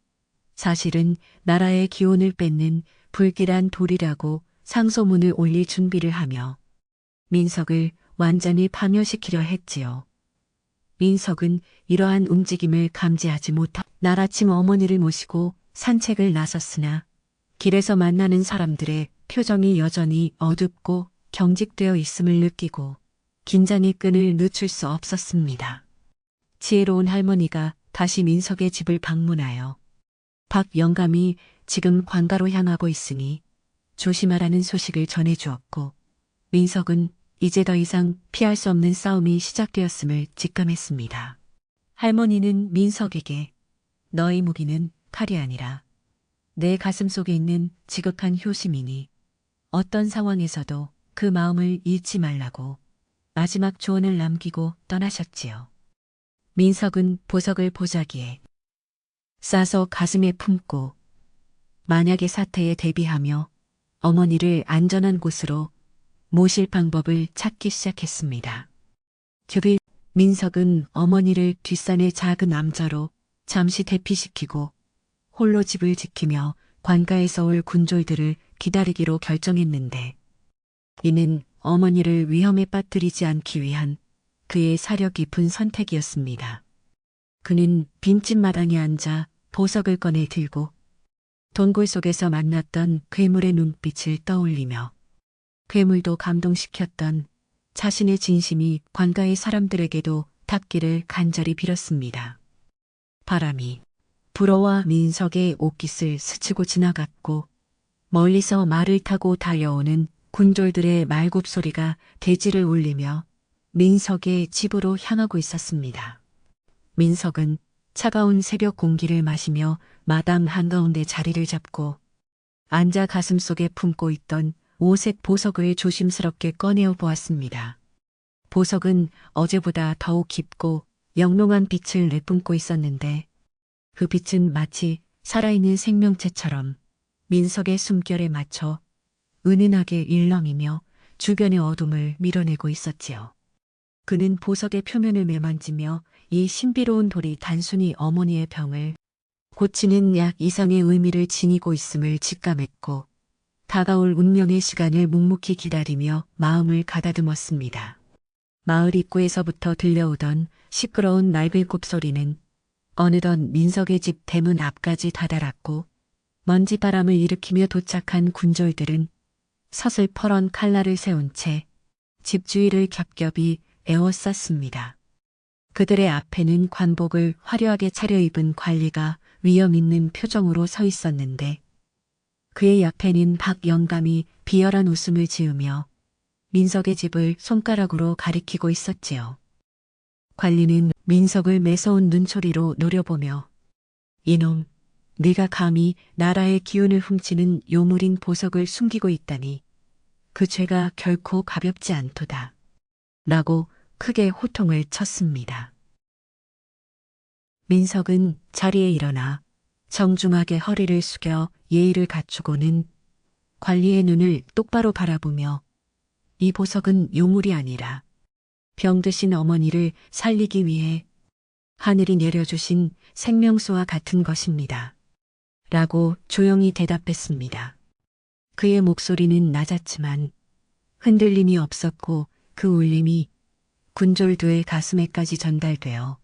사실은 나라의 기운을 뺏는 불길한 돌이라고 상소문을 올릴 준비를 하며 민석을 완전히 파멸시키려 했지요. 민석은 이러한 움직임을 감지하지 못하 날아침 어머니를 모시고 산책을 나섰으나 길에서 만나는 사람들의 표정이 여전히 어둡고 경직되어 있음을 느끼고 긴장의 끈을 늦출 수 없었습니다. 지혜로운 할머니가 다시 민석의 집을 방문하여 박 영감이 지금 관가로 향하고 있으니 조심하라는 소식을 전해주었고 민석은 이제 더 이상 피할 수 없는 싸움이 시작되었음을 직감했습니다. 할머니는 민석에게 너의 무기는 칼이 아니라 내 가슴 속에 있는 지극한 효심이니 어떤 상황에서도 그 마음을 잃지 말라고 마지막 조언을 남기고 떠나셨지요. 민석은 보석을 보자기에 싸서 가슴에 품고 만약의 사태에 대비하며 어머니를 안전한 곳으로 모실 방법을 찾기 시작했습니다. 큐빌 민석은 어머니를 뒷산의 작은 암자로 잠시 대피시키고 홀로 집을 지키며 관가에서 올 군졸들을 기다리기로 결정했는데 이는 어머니를 위험에 빠뜨리지 않기 위한 그의 사려 깊은 선택이었습니다. 그는 빈집 마당에 앉아 보석을 꺼내 들고 동굴 속에서 만났던 괴물의 눈빛을 떠올리며 괴물도 감동시켰던 자신의 진심이 관가의 사람들에게도 닿기를 간절히 빌었습니다. 바람이 불어와 민석의 옷깃을 스치고 지나갔고 멀리서 말을 타고 달려오는 군졸들의 말굽소리가 대지를 울리며 민석의 집으로 향하고 있었습니다. 민석은 차가운 새벽 공기를 마시며 마당 한가운데 자리를 잡고 앉아 가슴속에 품고 있던 오색 보석을 조심스럽게 꺼내어 보았습니다. 보석은 어제보다 더욱 깊고 영롱한 빛을 내뿜고 있었는데 그 빛은 마치 살아있는 생명체처럼 민석의 숨결에 맞춰 은은하게 일렁이며 주변의 어둠을 밀어내고 있었지요. 그는 보석의 표면을 매만지며 이 신비로운 돌이 단순히 어머니의 병을 고치는 약 이상의 의미를 지니고 있음을 직감했고 다가올 운명의 시간을 묵묵히 기다리며 마음을 가다듬었습니다. 마을 입구에서부터 들려오던 시끄러운 날개굽 소리는 어느덧 민석의 집 대문 앞까지 다다랐고 먼지바람을 일으키며 도착한 군졸들은 서슬퍼런 칼날을 세운 채 집 주위를 겹겹이 에워쌌습니다. 그들의 앞에는 관복을 화려하게 차려입은 관리가 위험 있는 표정으로 서 있었는데 그의 옆에는 박 영감이 비열한 웃음을 지으며 민석의 집을 손가락으로 가리키고 있었지요. 관리는 민석을 매서운 눈초리로 노려보며 이놈, 네가 감히 나라의 기운을 훔치는 요물인 보석을 숨기고 있다니 그 죄가 결코 가볍지 않도다. 라고 크게 호통을 쳤습니다. 민석은 자리에 일어나 정중하게 허리를 숙여 예의를 갖추고는 관리의 눈을 똑바로 바라보며 이 보석은 요물이 아니라 병드신 어머니를 살리기 위해 하늘이 내려주신 생명수와 같은 것입니다. 라고 조용히 대답했습니다. 그의 목소리는 낮았지만 흔들림이 없었고 그 울림이 군졸들의 가슴에까지 전달되어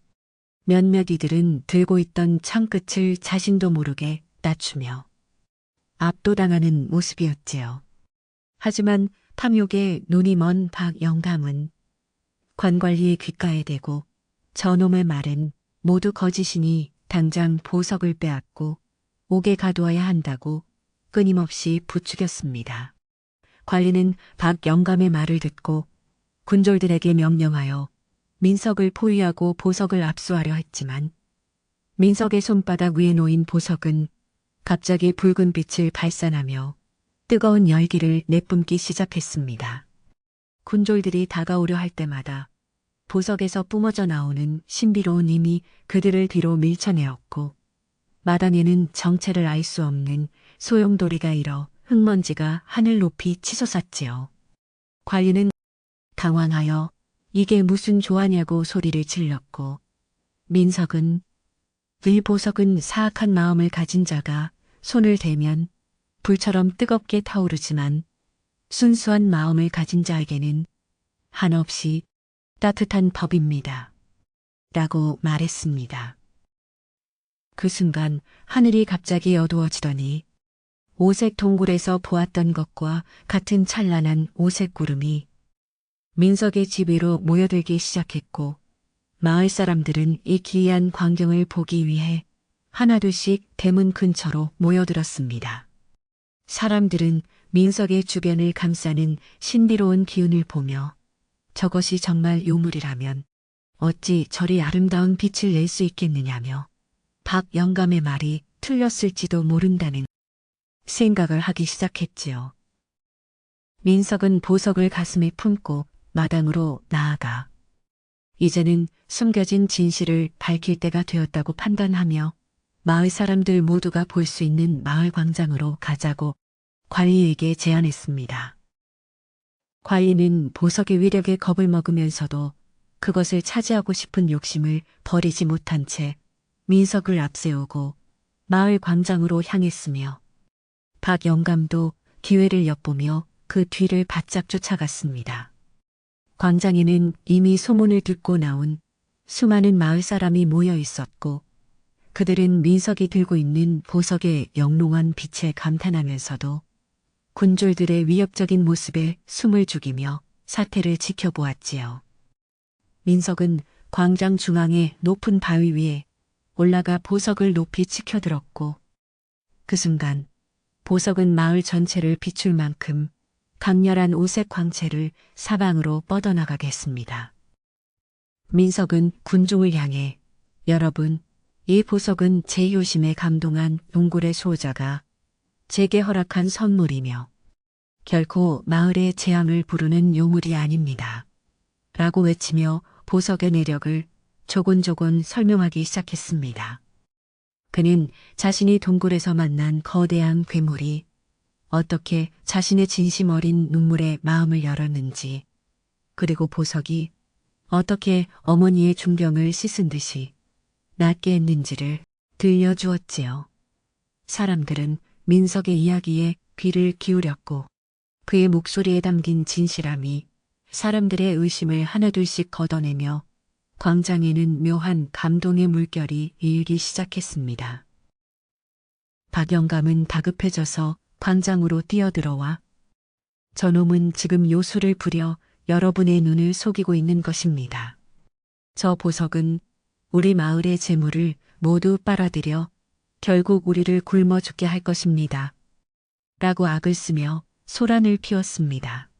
몇몇 이들은 들고 있던 창끝을 자신도 모르게 낮추며 압도당하는 모습이었지요. 하지만 탐욕에 눈이 먼 박 영감은 관관리의 귓가에 대고 저놈의 말은 모두 거짓이니 당장 보석을 빼앗고 옥에 가두어야 한다고 끊임없이 부추겼습니다. 관리는 박 영감의 말을 듣고 군졸들에게 명령하여 민석을 포위하고 보석을 압수하려 했지만 민석의 손바닥 위에 놓인 보석은 갑자기 붉은 빛을 발산하며 뜨거운 열기를 내뿜기 시작했습니다. 군졸들이 다가오려 할 때마다 보석에서 뿜어져 나오는 신비로운 힘이 그들을 뒤로 밀쳐내었고 마당에는 정체를 알 수 없는 소용돌이가 일어 흙먼지가 하늘 높이 치솟았지요. 관리는 당황하여 이게 무슨 조화냐고 소리를 질렀고 민석은 이 보석은 사악한 마음을 가진 자가 손을 대면 불처럼 뜨겁게 타오르지만 순수한 마음을 가진 자에게는 한없이 따뜻한 법입니다. 라고 말했습니다. 그 순간 하늘이 갑자기 어두워지더니 오색 동굴에서 보았던 것과 같은 찬란한 오색 구름이 민석의 집 위로 모여들기 시작했고 마을 사람들은 이 기이한 광경을 보기 위해 하나둘씩 대문 근처로 모여들었습니다. 사람들은 민석의 주변을 감싸는 신비로운 기운을 보며 저것이 정말 요물이라면 어찌 저리 아름다운 빛을 낼 수 있겠느냐며 박 영감의 말이 틀렸을지도 모른다는 생각을 하기 시작했지요. 민석은 보석을 가슴에 품고 마당으로 나아가 이제는 숨겨진 진실을 밝힐 때가 되었다고 판단하며 마을 사람들 모두가 볼 수 있는 마을 광장으로 가자고 관리에게 제안했습니다. 관리는 보석의 위력에 겁을 먹으면서도 그것을 차지하고 싶은 욕심을 버리지 못한 채 민석을 앞세우고 마을 광장으로 향했으며 박 영감도 기회를 엿보며 그 뒤를 바짝 쫓아갔습니다. 광장에는 이미 소문을 듣고 나온 수많은 마을 사람이 모여 있었고 그들은 민석이 들고 있는 보석의 영롱한 빛에 감탄하면서도 군졸들의 위협적인 모습에 숨을 죽이며 사태를 지켜보았지요. 민석은 광장 중앙의 높은 바위 위에 올라가 보석을 높이 치켜들었고 그 순간 보석은 마을 전체를 비출 만큼 강렬한 오색 광채를 사방으로 뻗어나가게 했습니다. 민석은 군중을 향해 여러분, 이 보석은 제 효심에 감동한 동굴의 수호자가 제게 허락한 선물이며 결코 마을의 재앙을 부르는 요물이 아닙니다. 라고 외치며 보석의 매력을 조곤조곤 설명하기 시작했습니다. 그는 자신이 동굴에서 만난 거대한 괴물이 어떻게 자신의 진심 어린 눈물에 마음을 열었는지, 그리고 보석이 어떻게 어머니의 중병을 씻은 듯이 낫게 했는지를 들려주었지요. 사람들은 민석의 이야기에 귀를 기울였고 그의 목소리에 담긴 진실함이 사람들의 의심을 하나둘씩 걷어내며 광장에는 묘한 감동의 물결이 일기 시작했습니다. 박 영감은 다급해져서 광장으로 뛰어들어와 저놈은 지금 요술을 부려 여러분의 눈을 속이고 있는 것입니다. 저 보석은 우리 마을의 재물을 모두 빨아들여 결국 우리를 굶어 죽게 할 것입니다. 라고 악을 쓰며 소란을 피웠습니다.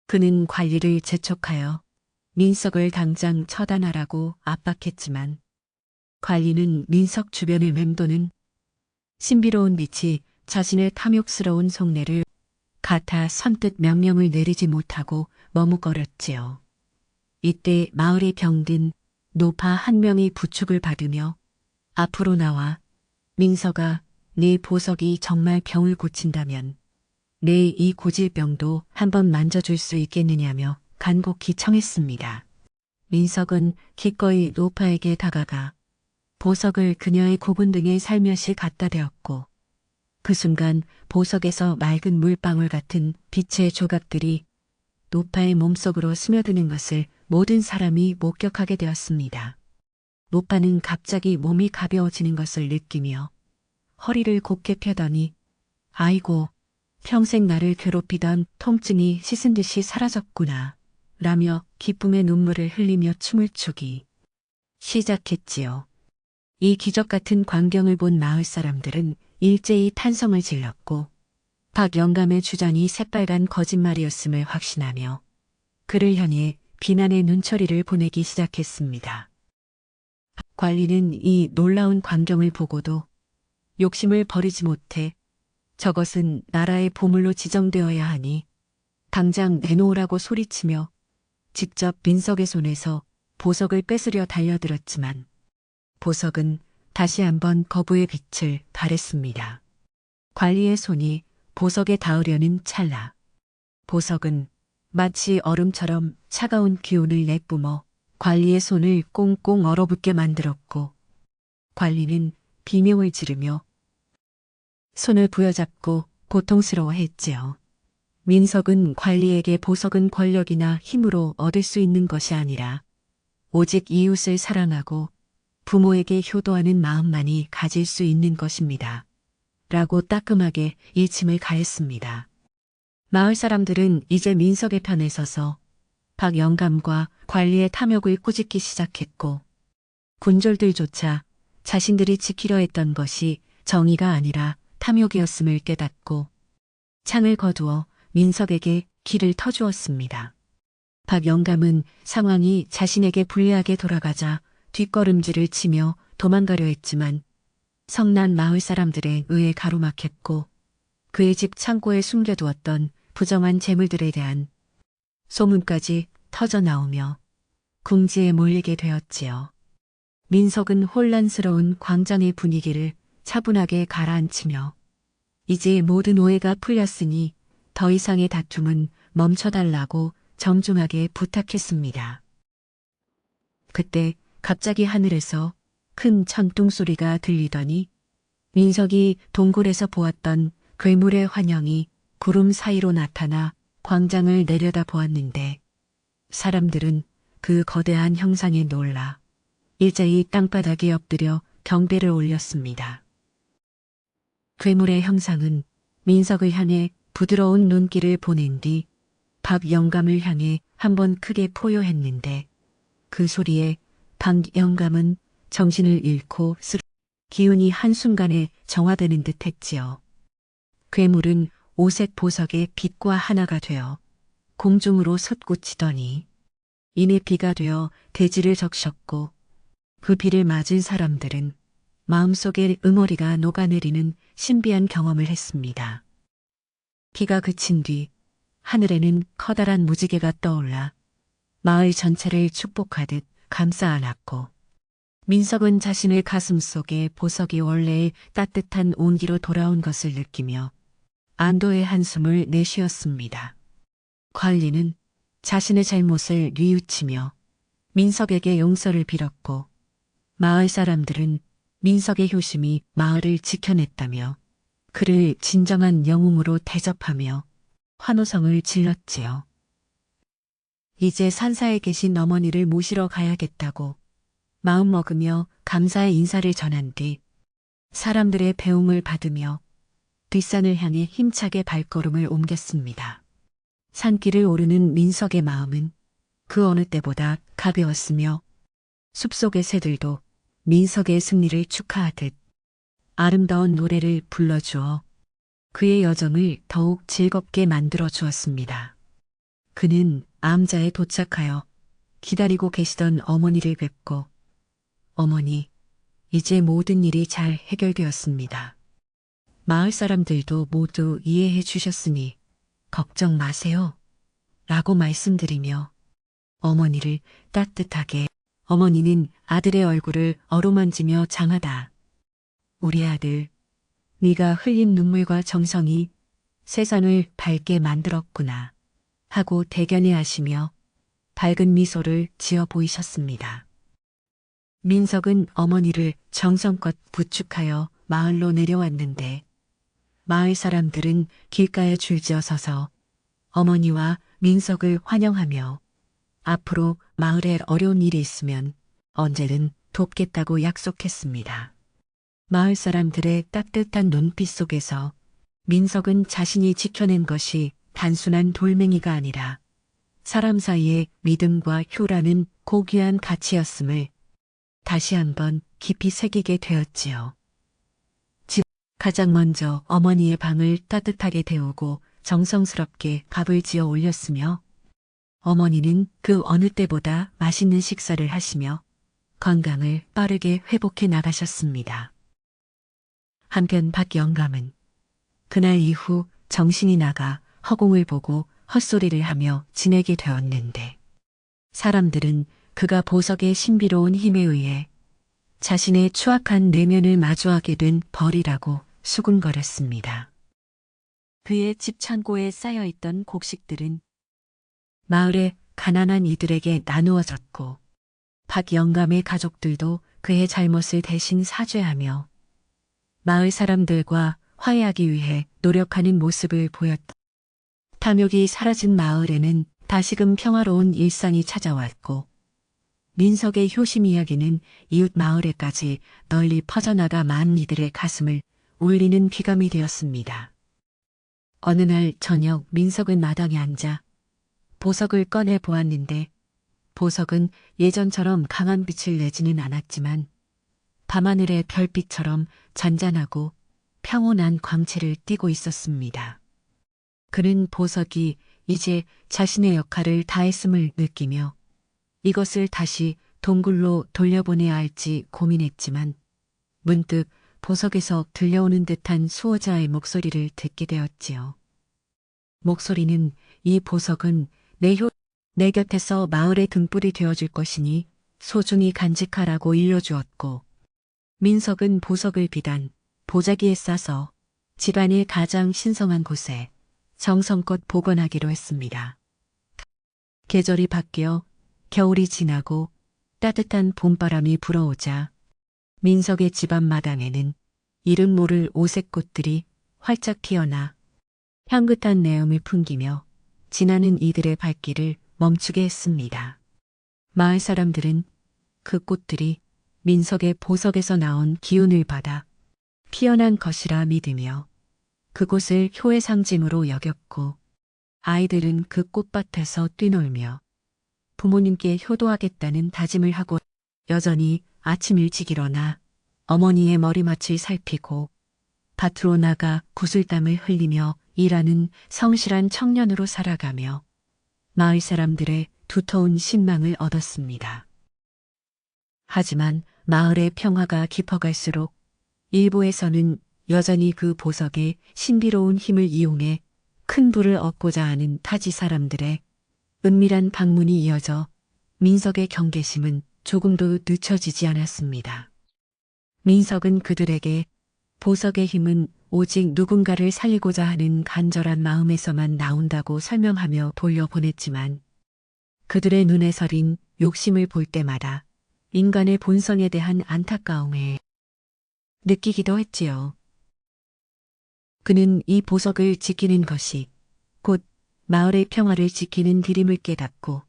그는 관리를 재촉하여 민석을 당장 처단하라고 압박했지만 관리는 민석 주변을 맴도는 신비로운 빛이 자신의 탐욕스러운 속내를 같아 선뜻 명령을 내리지 못하고 머뭇거렸지요. 이때 마을에 병든 노파 한 명이 부축을 받으며 앞으로 나와 민석아, 네 보석이 정말 병을 고친다면 내 이 고질병도 한번 만져줄 수 있겠느냐며 간곡히 청했습니다. 민석은 기꺼이 노파에게 다가가 보석을 그녀의 고분등에 살며시 갖다 대었고 그 순간 보석에서 맑은 물방울 같은 빛의 조각들이 노파의 몸속으로 스며드는 것을 모든 사람이 목격하게 되었습니다. 노파는 갑자기 몸이 가벼워지는 것을 느끼며 허리를 곧게 펴더니 아이고, 평생 나를 괴롭히던 통증이 씻은 듯이 사라졌구나 라며 기쁨의 눈물을 흘리며 춤을 추기 시작했지요. 이 기적 같은 광경을 본 마을 사람들은 일제히 탄성을 질렀고 박 영감의 주장이 새빨간 거짓말이었음을 확신하며 그를 향해 비난의 눈초리를 보내기 시작했습니다. 관리는 이 놀라운 광경을 보고도 욕심을 버리지 못해 저것은 나라의 보물로 지정되어야 하니 당장 내놓으라고 소리치며 직접 민석의 손에서 보석을 뺏으려 달려들었지만 보석은 다시 한번 거부의 빛을 발했습니다. 관리의 손이 보석에 닿으려는 찰나 보석은 마치 얼음처럼 차가운 기운을 내뿜어 관리의 손을 꽁꽁 얼어붙게 만들었고 관리는 비명을 지르며 손을 부여잡고 고통스러워했지요. 민석은 관리에게 보석은 권력이나 힘으로 얻을 수 있는 것이 아니라 오직 이웃을 사랑하고 부모에게 효도하는 마음만이 가질 수 있는 것입니다. 라고 따끔하게 일침을 가했습니다. 마을 사람들은 이제 민석의 편에 서서 박 영감과 관리의 탐욕을 꾸짖기 시작했고 군졸들조차 자신들이 지키려 했던 것이 정의가 아니라 탐욕이었음을 깨닫고 창을 거두어 민석에게 길을 터주었습니다. 박 영감은 상황이 자신에게 불리하게 돌아가자 뒷걸음질을 치며 도망가려 했지만 성난 마을 사람들에 의해 가로막혔고 그의 집 창고에 숨겨두었던 부정한 재물들에 대한 소문까지 터져나오며 궁지에 몰리게 되었지요. 민석은 혼란스러운 광장의 분위기를 차분하게 가라앉히며 이제 모든 오해가 풀렸으니 더 이상의 다툼은 멈춰달라고 정중하게 부탁했습니다. 그때 갑자기 하늘에서 큰 천둥 소리가 들리더니 민석이 동굴에서 보았던 괴물의 환영이 구름 사이로 나타나 광장을 내려다 보았는데 사람들은 그 거대한 형상에 놀라 일제히 땅바닥에 엎드려 경배를 올렸습니다. 괴물의 형상은 민석을 향해 부드러운 눈길을 보낸 뒤 박 영감을 향해 한번 크게 포효했는데 그 소리에 박 영감은 정신을 잃고 기운이 한순간에 정화되는 듯 했지요. 괴물은 오색 보석의 빛과 하나가 되어 공중으로 솟구치더니 이내 비가 되어 대지를 적셨고 그 비를 맞은 사람들은 마음속에 응어리가 녹아내리는 신비한 경험을 했습니다. 비가 그친 뒤 하늘에는 커다란 무지개가 떠올라 마을 전체를 축복하듯 감싸 안았고 민석은 자신의 가슴 속에 보석이 원래의 따뜻한 온기로 돌아온 것을 느끼며 안도의 한숨을 내쉬었습니다. 관리는 자신의 잘못을 뉘우치며 민석에게 용서를 빌었고 마을 사람들은 민석의 효심이 마을을 지켜냈다며 그를 진정한 영웅으로 대접하며 환호성을 질렀지요. 이제 산사에 계신 어머니를 모시러 가야겠다고 마음먹으며 감사의 인사를 전한 뒤 사람들의 배웅을 받으며 뒷산을 향해 힘차게 발걸음을 옮겼습니다. 산길을 오르는 민석의 마음은 그 어느 때보다 가벼웠으며 숲속의 새들도 민석의 승리를 축하하듯 아름다운 노래를 불러주어 그의 여정을 더욱 즐겁게 만들어 주었습니다. 그는 암자에 도착하여 기다리고 계시던 어머니를 뵙고 어머니, 이제 모든 일이 잘 해결되었습니다. 마을 사람들도 모두 이해해 주셨으니 걱정 마세요. 라고 말씀드리며 어머니를 따뜻하게 어머니는 아들의 얼굴을 어루만지며 장하다. 우리 아들, 네가 흘린 눈물과 정성이 세상을 밝게 만들었구나 하고 대견해 하시며 밝은 미소를 지어 보이셨습니다. 민석은 어머니를 정성껏 부축하여 마을로 내려왔는데 마을 사람들은 길가에 줄지어 서서 어머니와 민석을 환영하며 앞으로 마을에 어려운 일이 있으면 언제든 돕겠다고 약속했습니다. 마을 사람들의 따뜻한 눈빛 속에서 민석은 자신이 지켜낸 것이 단순한 돌멩이가 아니라 사람 사이의 믿음과 효라는 고귀한 가치였음을 다시 한번 깊이 새기게 되었지요. 가장 먼저 어머니의 방을 따뜻하게 데우고 정성스럽게 밥을 지어 올렸으며 어머니는 그 어느 때보다 맛있는 식사를 하시며 건강을 빠르게 회복해 나가셨습니다. 한편 박 영감은 그날 이후 정신이 나가 허공을 보고 헛소리를 하며 지내게 되었는데 사람들은 그가 보석의 신비로운 힘에 의해 자신의 추악한 내면을 마주하게 된 벌이라고 수군거렸습니다. 그의 집 창고에 쌓여있던 곡식들은 마을의 가난한 이들에게 나누어졌고 박 영감의 가족들도 그의 잘못을 대신 사죄하며 마을 사람들과 화해하기 위해 노력하는 모습을 보였다. 탐욕이 사라진 마을에는 다시금 평화로운 일상이 찾아왔고 민석의 효심 이야기는 이웃 마을에까지 널리 퍼져나가 많은 이들의 가슴을 울리는 귀감이 되었습니다. 어느 날 저녁 민석은 마당에 앉아 보석을 꺼내 보았는데 보석은 예전처럼 강한 빛을 내지는 않았지만 밤하늘의 별빛처럼 잔잔하고 평온한 광채를 띠고 있었습니다. 그는 보석이 이제 자신의 역할을 다했음을 느끼며 이것을 다시 동굴로 돌려보내야 할지 고민했지만 문득 보석에서 들려오는 듯한 수호자의 목소리를 듣게 되었지요. 목소리는 이 보석은 내 곁에서 마을의 등불이 되어줄 것이니 소중히 간직하라고 일러주었고 민석은 보석을 비단 보자기에 싸서 집안의 가장 신성한 곳에 정성껏 보관하기로 했습니다. 계절이 바뀌어 겨울이 지나고 따뜻한 봄바람이 불어오자 민석의 집 앞마당에는 이름 모를 오색꽃들이 활짝 피어나 향긋한 내음을 풍기며 지나는 이들의 발길을 멈추게 했습니다. 마을 사람들은 그 꽃들이 민석의 보석에서 나온 기운을 받아 피어난 것이라 믿으며 그곳을 효의 상징으로 여겼고 아이들은 그 꽃밭에서 뛰놀며 부모님께 효도하겠다는 다짐을 하고 여전히 아침 일찍 일어나 어머니의 머리맡을 살피고 밭으로 나가 구슬땀을 흘리며 일하는 성실한 청년으로 살아가며 마을 사람들의 두터운 신망을 얻었습니다. 하지만 마을의 평화가 깊어갈수록 일부에서는 여전히 그 보석의 신비로운 힘을 이용해 큰 부를 얻고자 하는 타지 사람들의 은밀한 방문이 이어져 민석의 경계심은 조금도 늦춰지지 않았습니다. 민석은 그들에게 보석의 힘은 오직 누군가를 살리고자 하는 간절한 마음에서만 나온다고 설명하며 돌려보냈지만 그들의 눈에 서린 욕심을 볼 때마다 인간의 본성에 대한 안타까움을 느끼기도 했지요. 그는 이 보석을 지키는 것이 곧 마을의 평화를 지키는 길임을 깨닫고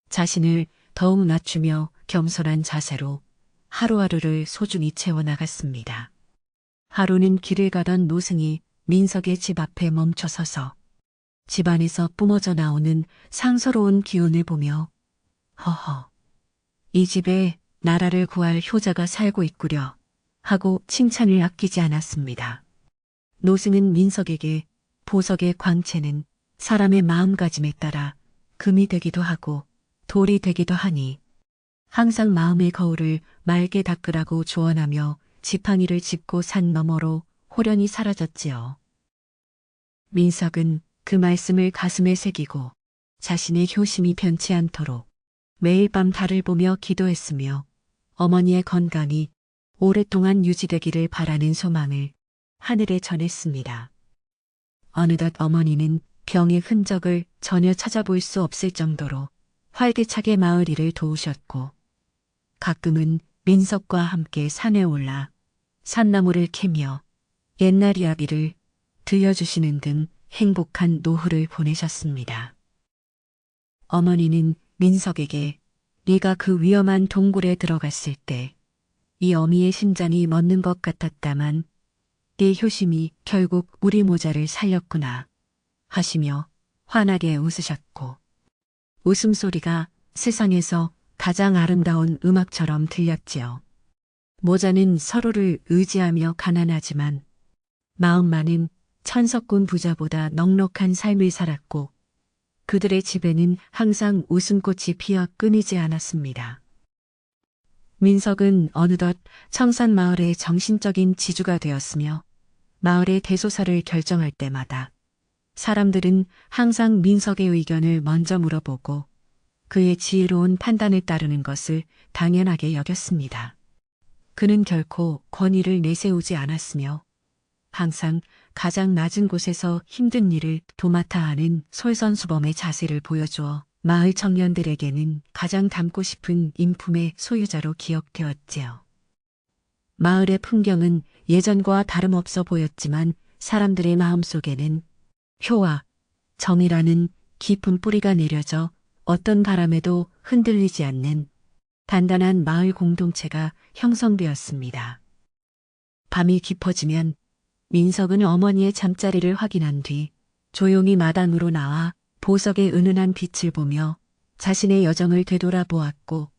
자신을 더욱 낮추며 겸손한 자세로 하루하루를 소중히 채워나갔습니다. 하루는 길을 가던 노승이 민석의 집 앞에 멈춰서서 집 안에서 뿜어져 나오는 상서로운 기운을 보며 허허, 이 집에 나라를 구할 효자가 살고 있구려 하고 칭찬을 아끼지 않았습니다. 노승은 민석에게 보석의 광채는 사람의 마음가짐에 따라 금이 되기도 하고 돌이 되기도 하니 항상 마음의 거울을 맑게 닦으라고 조언하며 지팡이를 짚고 산 너머로 호련히 사라졌지요. 민석은 그 말씀을 가슴에 새기고 자신의 효심이 변치 않도록 매일 밤 달을 보며 기도했으며 어머니의 건강이 오랫동안 유지되기를 바라는 소망을 하늘에 전했습니다. 어느덧 어머니는 병의 흔적을 전혀 찾아볼 수 없을 정도로 활기차게 마을 일을 도우셨고 가끔은 민석과 함께 산에 올라 산나무를 캐며 옛날 이야기를 들려주시는 등 행복한 노후를 보내셨습니다. 어머니는 민석에게 네가 그 위험한 동굴에 들어갔을 때 이 어미의 심장이 멎는 것 같았다만 네 효심이 결국 우리 모자를 살렸구나 하시며 환하게 웃으셨고 웃음소리가 세상에서 가장 아름다운 음악처럼 들렸지요. 모자는 서로를 의지하며 가난하지만 마음만은 천석군 부자보다 넉넉한 삶을 살았고 그들의 집에는 항상 웃음꽃이 피어 끊이지 않았습니다. 민석은 어느덧 청산마을의 정신적인 지주가 되었으며 마을의 대소사를 결정할 때마다 사람들은 항상 민석의 의견을 먼저 물어보고 그의 지혜로운 판단을 따르는 것을 당연하게 여겼습니다. 그는 결코 권위를 내세우지 않았으며 항상 가장 낮은 곳에서 힘든 일을 도맡아 하는 솔선수범의 자세를 보여주어 마을 청년들에게는 가장 닮고 싶은 인품의 소유자로 기억되었지요. 마을의 풍경은 예전과 다름없어 보였지만 사람들의 마음속에는 효와 정이라는 깊은 뿌리가 내려져 어떤 바람에도 흔들리지 않는 단단한 마을 공동체가 형성되었습니다. 밤이 깊어지면 민석은 어머니의 잠자리를 확인한 뒤 조용히 마당으로 나와 보석의 은은한 빛을 보며 자신의 여정을 되돌아보았고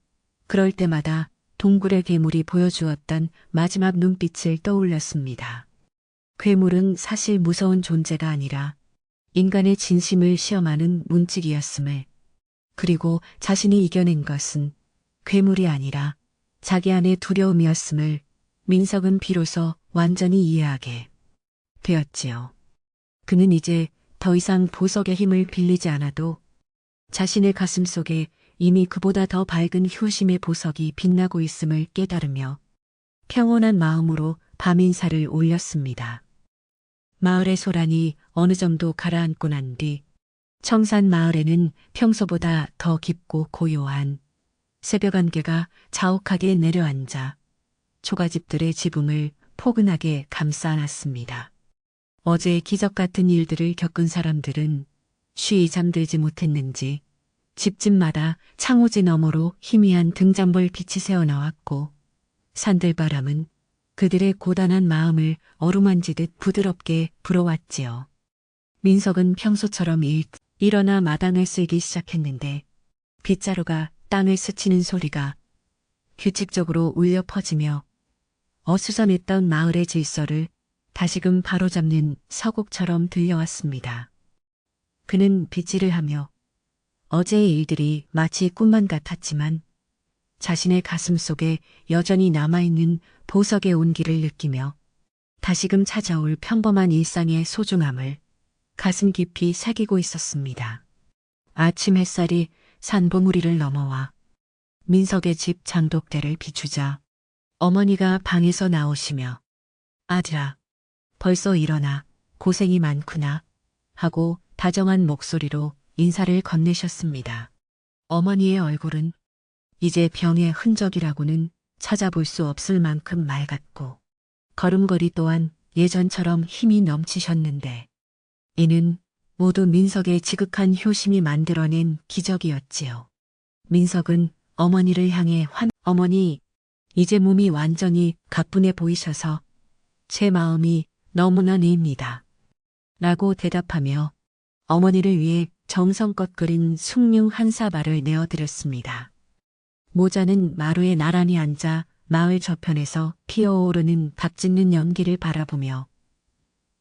그럴 때마다 동굴의 괴물이 보여주었던 마지막 눈빛을 떠올렸습니다. 괴물은 사실 무서운 존재가 아니라 인간의 진심을 시험하는 문지기였음을, 그리고 자신이 이겨낸 것은 괴물이 아니라 자기 안의 두려움이었음을 민석은 비로소 완전히 이해하게 되었지요. 그는 이제 더 이상 보석의 힘을 빌리지 않아도 자신의 가슴 속에 이미 그보다 더 밝은 효심의 보석이 빛나고 있음을 깨달으며 평온한 마음으로 밤인사를 올렸습니다. 마을의 소란이 어느 정도 가라앉고 난 뒤 청산 마을에는 평소보다 더 깊고 고요한 새벽 안개가 자욱하게 내려앉아 초가집들의 지붕을 포근하게 감싸 안았습니다. 어제 기적 같은 일들을 겪은 사람들은 쉬이 잠들지 못했는지 집집마다 창호지 너머로 희미한 등잔불 빛이 새어나왔고 산들바람은 그들의 고단한 마음을 어루만지듯 부드럽게 불어왔지요. 민석은 평소처럼 일어나 마당을 쓸기 시작했는데 빗자루가 땅을 스치는 소리가 규칙적으로 울려 퍼지며 어수선했던 마을의 질서를 다시금 바로잡는 서곡처럼 들려왔습니다. 그는 빗질을 하며 어제의 일들이 마치 꿈만 같았지만 자신의 가슴 속에 여전히 남아있는 보석의 온기를 느끼며 다시금 찾아올 평범한 일상의 소중함을 가슴 깊이 새기고 있었습니다. 아침 햇살이 산봉우리를 넘어와 민석의 집 장독대를 비추자 어머니가 방에서 나오시며 아들아, 벌써 일어나 고생이 많구나 하고 다정한 목소리로 인사를 건네셨습니다. 어머니의 얼굴은 이제 병의 흔적이라고는 찾아볼 수 없을 만큼 맑았고 걸음걸이 또한 예전처럼 힘이 넘치셨는데 이는 모두 민석의 지극한 효심이 만들어낸 기적이었지요. 민석은 어머니를 향해 어머니, 이제 몸이 완전히 가뿐해 보이셔서 제 마음이 너무나 네입니다. 라고 대답하며 어머니를 위해 정성껏 끓인 숭늉 한 사발을 내어드렸습니다. 모자는 마루에 나란히 앉아 마을 저편에서 피어오르는 박 짖는 연기를 바라보며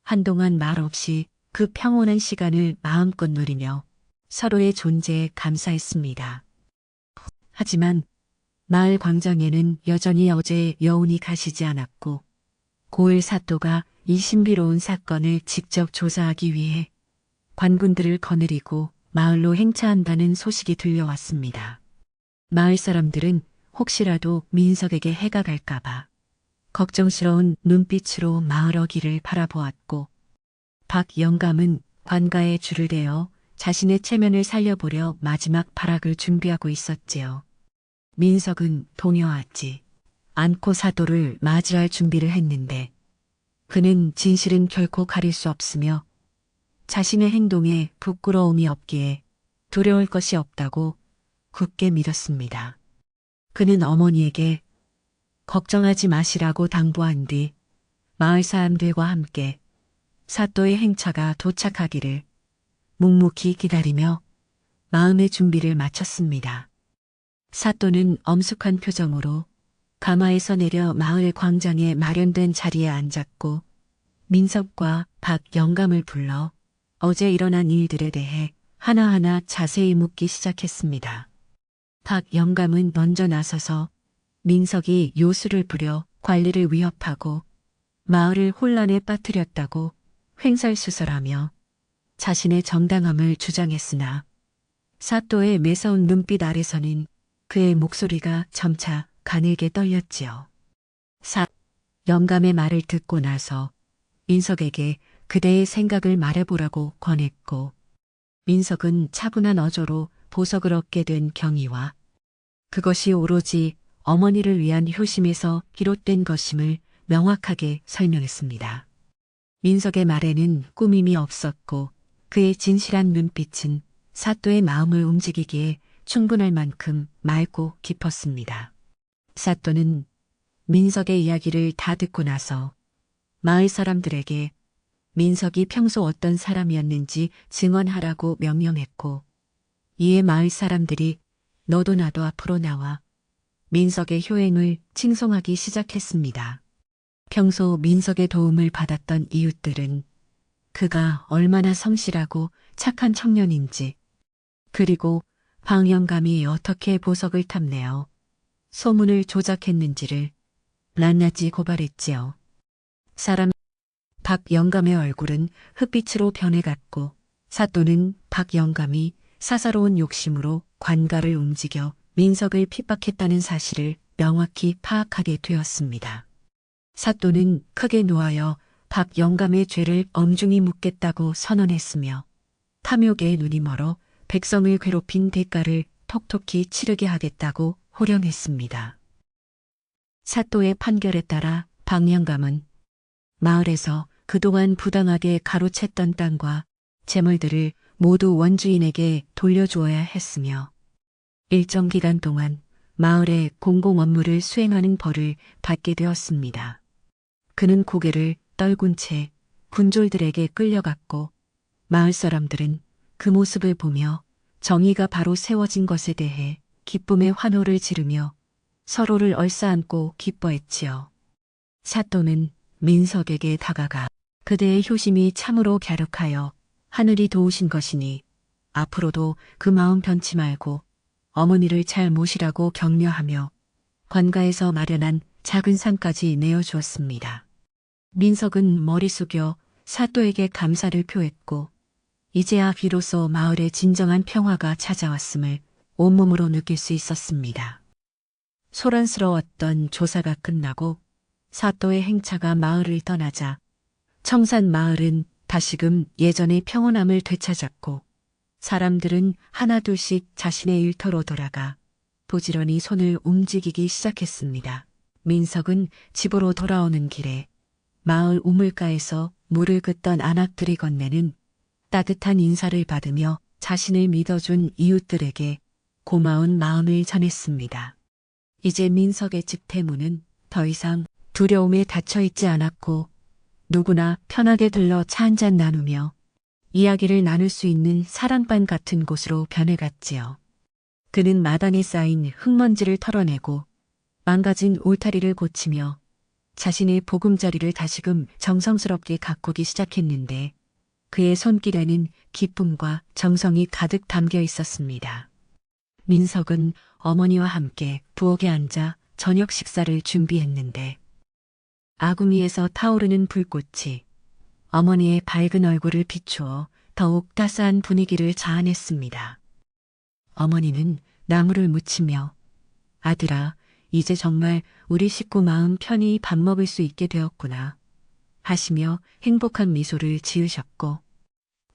한동안 말없이 그 평온한 시간을 마음껏 누리며 서로의 존재에 감사했습니다. 하지만 마을 광장에는 여전히 어제의 여운이 가시지 않았고 고을 사또가 이 신비로운 사건을 직접 조사하기 위해 관군들을 거느리고 마을로 행차한다는 소식이 들려왔습니다. 마을 사람들은 혹시라도 민석에게 해가 갈까봐 걱정스러운 눈빛으로 마을 어귀를 바라보았고 박 영감은 관가에 줄을 대어 자신의 체면을 살려보려 마지막 발악을 준비하고 있었지요. 민석은 동요하지 않고 사도를 맞이할 준비를 했는데 그는 진실은 결코 가릴 수 없으며 자신의 행동에 부끄러움이 없기에 두려울 것이 없다고 굳게 믿었습니다. 그는 어머니에게 걱정하지 마시라고 당부한 뒤 마을 사람들과 함께 사또의 행차가 도착하기를 묵묵히 기다리며 마음의 준비를 마쳤습니다. 사또는 엄숙한 표정으로 가마에서 내려 마을 광장에 마련된 자리에 앉았고 민석과 박 영감을 불러 어제 일어난 일들에 대해 하나하나 자세히 묻기 시작했습니다. 박 영감은 먼저 나서서 민석이 요술을 부려 관리를 위협하고 마을을 혼란에 빠뜨렸다고 횡설수설하며 자신의 정당함을 주장했으나 사또의 매서운 눈빛 아래서는 그의 목소리가 점차 가늘게 떨렸지요. 영감의 말을 듣고 나서 민석에게 그대의 생각을 말해보라고 권했고, 민석은 차분한 어조로 보석을 얻게 된 경위와 그것이 오로지 어머니를 위한 효심에서 비롯된 것임을 명확하게 설명했습니다. 민석의 말에는 꾸밈이 없었고 그의 진실한 눈빛은 사또의 마음을 움직이기에 충분할 만큼 맑고 깊었습니다. 사또는 민석의 이야기를 다 듣고 나서 마을 사람들에게 민석이 평소 어떤 사람이었는지 증언하라고 명령했고, 이에 마을 사람들이 너도 나도 앞으로 나와 민석의 효행을 칭송하기 시작했습니다. 평소 민석의 도움을 받았던 이웃들은 그가 얼마나 성실하고 착한 청년인지, 그리고 박 영감이 어떻게 보석을 탐내어 소문을 조작했는지를 낱낱이 고발했지요. 박 영감의 얼굴은 흑빛으로 변해갔고 사또는 박 영감이 사사로운 욕심으로 관가를 움직여 민석을 핍박했다는 사실을 명확히 파악하게 되었습니다. 사또는 크게 노하여 박 영감의 죄를 엄중히 묻겠다고 선언했으며 탐욕에 눈이 멀어 백성을 괴롭힌 대가를 톡톡히 치르게 하겠다고 호령했습니다. 사또의 판결에 따라 박 영감은 마을에서 그동안 부당하게 가로챘던 땅과 재물들을 모두 원주인에게 돌려주어야 했으며 일정 기간 동안 마을의 공공 업무를 수행하는 벌을 받게 되었습니다. 그는 고개를 떨군 채 군졸들에게 끌려갔고 마을 사람들은 그 모습을 보며 정의가 바로 세워진 것에 대해 기쁨의 환호를 지르며 서로를 얼싸안고 기뻐했지요. 사또는 민석에게 다가가 그대의 효심이 참으로 갸륵하여 하늘이 도우신 것이니 앞으로도 그 마음 변치 말고 어머니를 잘 모시라고 격려하며 관가에서 마련한 작은 상까지 내어주었습니다. 민석은 머리 숙여 사또에게 감사를 표했고 이제야 비로소 마을에 진정한 평화가 찾아왔음을 온몸으로 느낄 수 있었습니다. 소란스러웠던 조사가 끝나고 사또의 행차가 마을을 떠나자 청산 마을은 다시금 예전의 평온함을 되찾았고 사람들은 하나둘씩 자신의 일터로 돌아가 부지런히 손을 움직이기 시작했습니다. 민석은 집으로 돌아오는 길에 마을 우물가에서 물을 긋던 안악들이 건네는 따뜻한 인사를 받으며 자신을 믿어준 이웃들에게 고마운 마음을 전했습니다. 이제 민석의 집 대문은 더 이상 두려움에 닫혀있지 않았고 누구나 편하게 들러 차 한잔 나누며 이야기를 나눌 수 있는 사랑방 같은 곳으로 변해갔지요. 그는 마당에 쌓인 흙먼지를 털어내고 망가진 울타리를 고치며 자신의 보금자리를 다시금 정성스럽게 가꾸기 시작했는데 그의 손길에는 기쁨과 정성이 가득 담겨 있었습니다. 민석은 어머니와 함께 부엌에 앉아 저녁 식사를 준비했는데 아궁이에서 타오르는 불꽃이 어머니의 밝은 얼굴을 비추어 더욱 따스한 분위기를 자아냈습니다. 어머니는 나무를 묻히며 아들아, 이제 정말 우리 식구 마음 편히 밥 먹을 수 있게 되었구나 하시며 행복한 미소를 지으셨고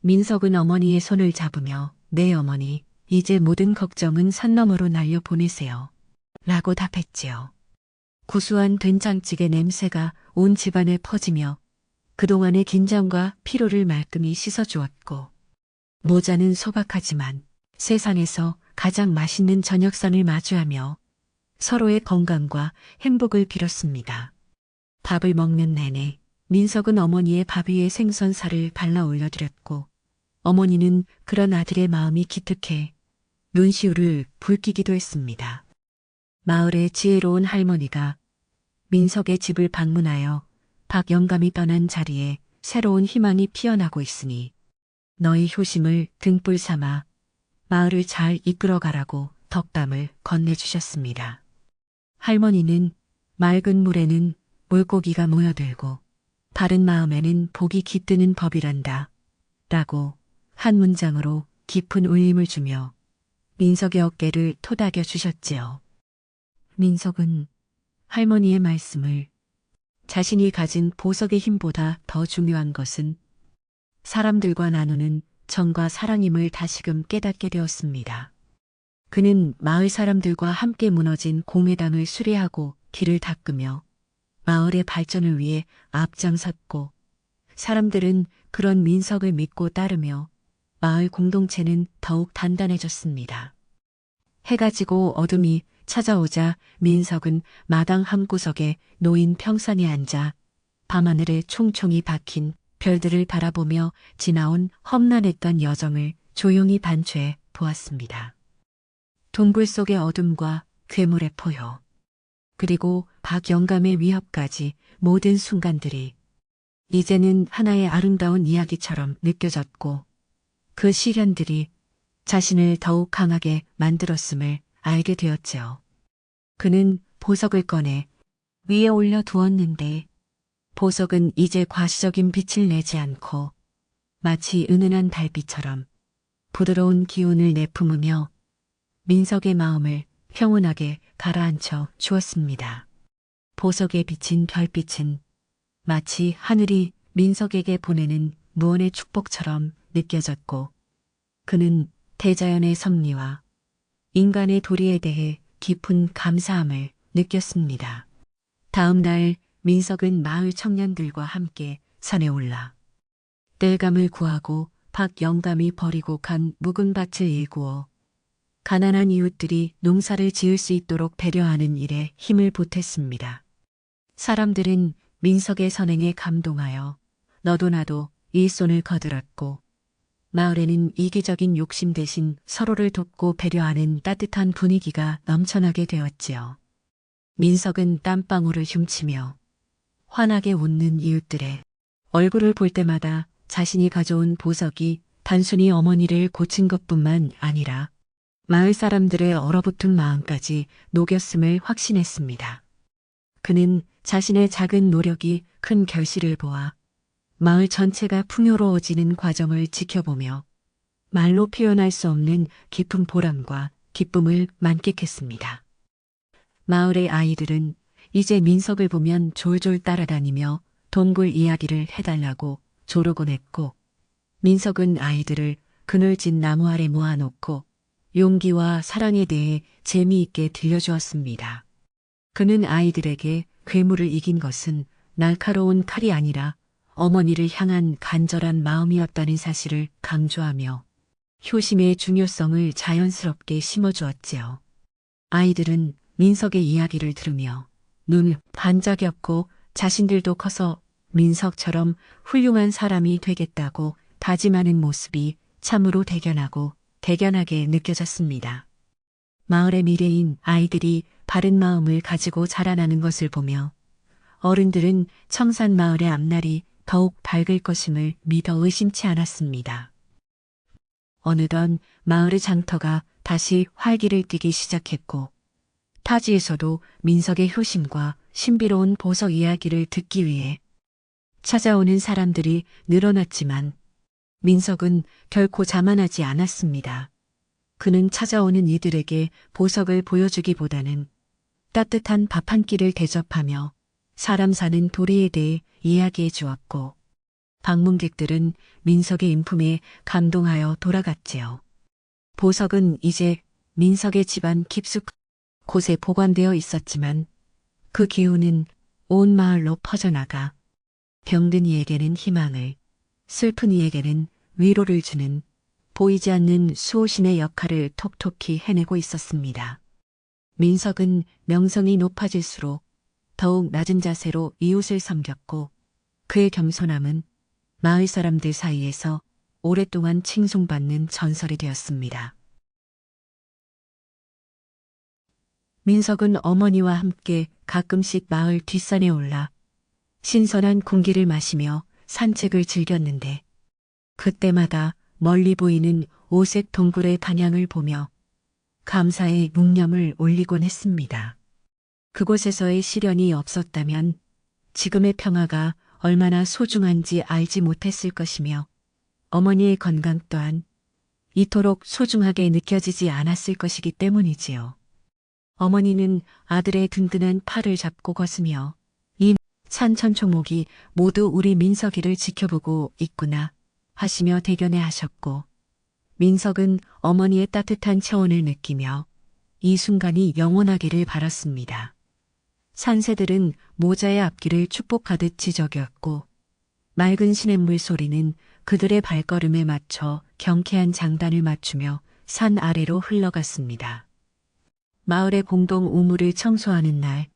민석은 어머니의 손을 잡으며 네 어머니, 이제 모든 걱정은 산 너머로 날려보내세요 라고 답했지요. 구수한 된장찌개 냄새가 온 집안에 퍼지며 그동안의 긴장과 피로를 말끔히 씻어주었고 모자는 소박하지만 세상에서 가장 맛있는 저녁상을 마주하며 서로의 건강과 행복을 빌었습니다. 밥을 먹는 내내 민석은 어머니의 밥 위에 생선살을 발라 올려드렸고 어머니는 그런 아들의 마음이 기특해 눈시울을 붉히기도 했습니다. 마을의 지혜로운 할머니가 민석의 집을 방문하여 박 영감이 떠난 자리에 새로운 희망이 피어나고 있으니 너희 효심을 등불 삼아 마을을 잘 이끌어가라고 덕담을 건네주셨습니다. 할머니는 맑은 물에는 물고기가 모여들고 바른 마음에는 복이 깃드는 법이란다. 라고 한 문장으로 깊은 울림을 주며 민석의 어깨를 토닥여 주셨지요. 민석은 할머니의 말씀을 자신이 가진 보석의 힘보다 더 중요한 것은 사람들과 나누는 정과 사랑임을 다시금 깨닫게 되었습니다. 그는 마을 사람들과 함께 무너진 공회당을 수리하고 길을 닦으며 마을의 발전을 위해 앞장섰고 사람들은 그런 민석을 믿고 따르며 마을 공동체는 더욱 단단해졌습니다. 해가 지고 어둠이 찾아오자 민석은 마당 한구석에 놓인 평상에 앉아 밤하늘에 총총히 박힌 별들을 바라보며 지나온 험난했던 여정을 조용히 반추해 보았습니다. 동굴 속의 어둠과 괴물의 포효, 그리고 박영감의 위협까지 모든 순간들이 이제는 하나의 아름다운 이야기처럼 느껴졌고 그 시련들이 자신을 더욱 강하게 만들었음을 알게 되었지요. 그는 보석을 꺼내 위에 올려 두었는데 보석은 이제 과시적인 빛을 내지 않고 마치 은은한 달빛처럼 부드러운 기운을 내뿜으며 민석의 마음을 평온하게 가라앉혀 주었습니다. 보석에 비친 별빛은 마치 하늘이 민석에게 보내는 무언의 축복처럼 느껴졌고 그는 대자연의 섭리와 인간의 도리에 대해 깊은 감사함을 느꼈습니다. 다음 날 민석은 마을 청년들과 함께 산에 올라 땔감을 구하고 박영감이 버리고 간 묵은 밭을 일구어 가난한 이웃들이 농사를 지을 수 있도록 배려하는 일에 힘을 보탰습니다. 사람들은 민석의 선행에 감동하여 너도 나도 일손을 거들었고 마을에는 이기적인 욕심 대신 서로를 돕고 배려하는 따뜻한 분위기가 넘쳐나게 되었지요. 민석은 땀방울을 훔치며 환하게 웃는 이웃들의 얼굴을 볼 때마다 자신이 가져온 보석이 단순히 어머니를 고친 것뿐만 아니라 마을 사람들의 얼어붙은 마음까지 녹였음을 확신했습니다. 그는 자신의 작은 노력이 큰 결실을 보아 마을 전체가 풍요로워지는 과정을 지켜보며 말로 표현할 수 없는 깊은 보람과 기쁨을 만끽했습니다. 마을의 아이들은 이제 민석을 보면 졸졸 따라다니며 동굴 이야기를 해달라고 조르곤 했고 민석은 아이들을 그늘진 나무 아래 모아놓고 용기와 사랑에 대해 재미있게 들려주었습니다. 그는 아이들에게 괴물을 이긴 것은 날카로운 칼이 아니라 어머니를 향한 간절한 마음이었다는 사실을 강조하며 효심의 중요성을 자연스럽게 심어주었지요. 아이들은 민석의 이야기를 들으며 눈을 반짝였고 자신들도 커서 민석처럼 훌륭한 사람이 되겠다고 다짐하는 모습이 참으로 대견하게 느껴졌습니다. 마을의 미래인 아이들이 바른 마음을 가지고 자라나는 것을 보며 어른들은 청산 마을의 앞날이 더욱 밝을 것임을 믿어 의심치 않았습니다. 어느덧 마을의 장터가 다시 활기를 띠기 시작했고 타지에서도 민석의 효심과 신비로운 보석 이야기를 듣기 위해 찾아오는 사람들이 늘어났지만 민석은 결코 자만하지 않았습니다. 그는 찾아오는 이들에게 보석을 보여주기보다는 따뜻한 밥 한 끼를 대접하며 사람 사는 도리에 대해 이야기해 주었고 방문객들은 민석의 인품에 감동하여 돌아갔지요. 보석은 이제 민석의 집안 깊숙한 곳에 보관되어 있었지만 그 기운은 온 마을로 퍼져나가 병든 이에게는 희망을, 슬픈 이에게는 위로를 주는 보이지 않는 수호신의 역할을 톡톡히 해내고 있었습니다. 민석은 명성이 높아질수록 더욱 낮은 자세로 이웃을 섬겼고 그의 겸손함은 마을 사람들 사이에서 오랫동안 칭송받는 전설이 되었습니다. 민석은 어머니와 함께 가끔씩 마을 뒷산에 올라 신선한 공기를 마시며 산책을 즐겼는데 그때마다 멀리 보이는 오색 동굴의 반향을 보며 감사의 묵념을 올리곤 했습니다. 그곳에서의 시련이 없었다면 지금의 평화가 얼마나 소중한지 알지 못했을 것이며 어머니의 건강 또한 이토록 소중하게 느껴지지 않았을 것이기 때문이지요. 어머니는 아들의 든든한 팔을 잡고 걷으며 이 산천초목이 모두 우리 민석이를 지켜보고 있구나 하시며 대견해 하셨고 민석은 어머니의 따뜻한 체온을 느끼며 이 순간이 영원하기를 바랐습니다. 산새들은 모자의 앞길을 축복하듯 지저귀었고 맑은 시냇물 소리는 그들의 발걸음에 맞춰 경쾌한 장단을 맞추며 산 아래로 흘러갔습니다. 마을의 공동 우물을 청소하는 날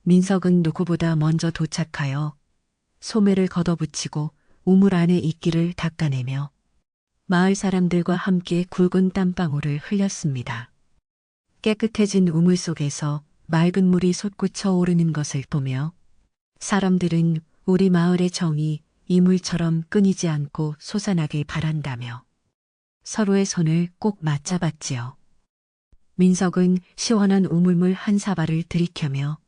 민석은 누구보다 먼저 도착하여 소매를 걷어붙이고 우물 안에 이끼를 닦아내며 마을 사람들과 함께 굵은 땀방울을 흘렸습니다. 깨끗해진 우물 속에서 맑은 물이 솟구쳐 오르는 것을 보며 사람들은 우리 마을의 정이 이 물처럼 끊이지 않고 솟아나길 바란다며 서로의 손을 꼭 맞잡았지요. 민석은 시원한 우물물 한 사발을 들이켜며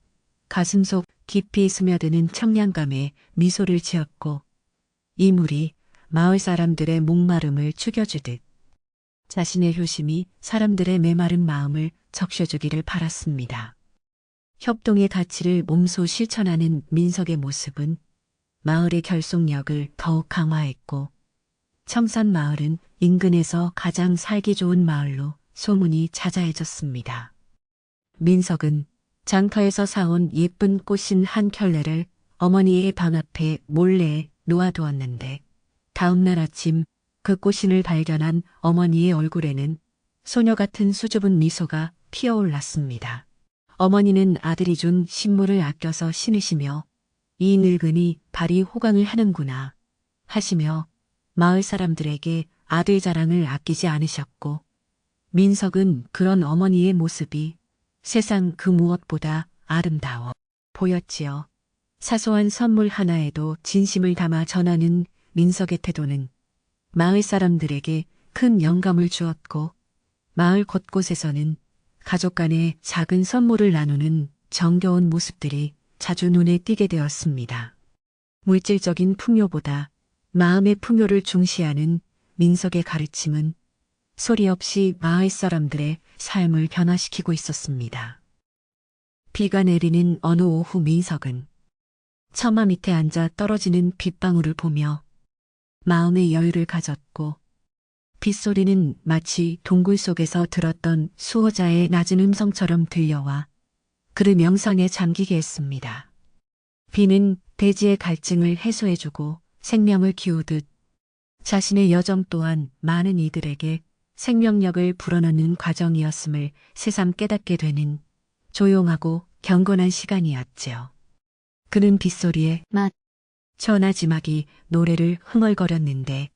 가슴속 깊이 스며드는 청량감에 미소를 지었고 이 물이 마을 사람들의 목마름을 죽여주듯 자신의 효심이 사람들의 메마른 마음을 적셔주기를 바랐습니다. 협동의 가치를 몸소 실천하는 민석의 모습은 마을의 결속력을 더욱 강화했고 청산마을은 인근에서 가장 살기 좋은 마을로 소문이 자자해졌습니다. 민석은 장터에서 사온 예쁜 꽃인 한 켤레를 어머니의 방 앞에 몰래 놓아두었는데 다음날 아침 그 꽃신을 발견한 어머니의 얼굴에는 소녀 같은 수줍은 미소가 피어올랐습니다. 어머니는 아들이 준 신물을 아껴서 신으시며 이 늙은이 발이 호강을 하는구나 하시며 마을 사람들에게 아들 자랑을 아끼지 않으셨고 민석은 그런 어머니의 모습이 세상 그 무엇보다 아름다워 보였지요. 사소한 선물 하나에도 진심을 담아 전하는 민석의 태도는 마을 사람들에게 큰 영감을 주었고 마을 곳곳에서는 가족 간의 작은 선물을 나누는 정겨운 모습들이 자주 눈에 띄게 되었습니다. 물질적인 풍요보다 마음의 풍요를 중시하는 민석의 가르침은 소리 없이 마을 사람들의 삶을 변화시키고 있었습니다. 비가 내리는 어느 오후 민석은 처마 밑에 앉아 떨어지는 빗방울을 보며 마음의 여유를 가졌고 빗소리는 마치 동굴 속에서 들었던 수호자의 낮은 음성처럼 들려와 그를 명상에 잠기게 했습니다. 비는 대지의 갈증을 해소해주고 생명을 기우듯 자신의 여정 또한 많은 이들에게 생명력을 불어넣는 과정이었음을 새삼 깨닫게 되는 조용하고 경건한 시간이었지요. 그는 빗소리에 천하지막이 노래를 흥얼거렸는데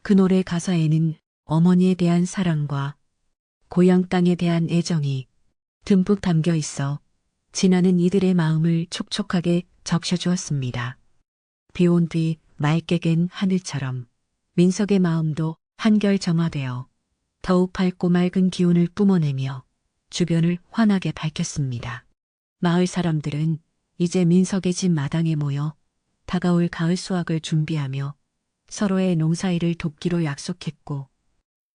그 노래 가사에는 어머니에 대한 사랑과 고향 땅에 대한 애정이 듬뿍 담겨 있어 지나는 이들의 마음을 촉촉하게 적셔주었습니다. 비온 뒤 맑게 갠 하늘처럼 민석의 마음도 한결 정화되어 더욱 밝고 맑은 기운을 뿜어내며 주변을 환하게 밝혔습니다. 마을 사람들은 이제 민석의 집 마당에 모여 다가올 가을 수확을 준비하며 서로의 농사일을 돕기로 약속했고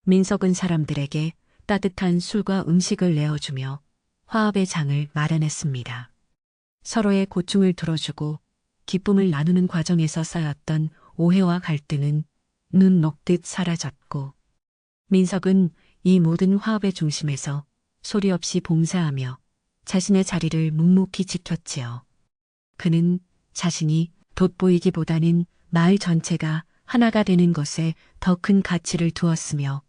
민석은 사람들에게 따뜻한 술과 음식을 내어주며 화합의 장을 마련했습니다. 서로의 고충을 들어주고 기쁨을 나누는 과정에서 쌓였던 오해와 갈등은 눈 녹듯 사라졌고 민석은 이 모든 화합의 중심에서 소리 없이 봉사하며 자신의 자리를 묵묵히 지켰지요. 그는 자신이 돋보이기보다는 마을 전체가 하나가 되는 것에 더 큰 가치를 두었으며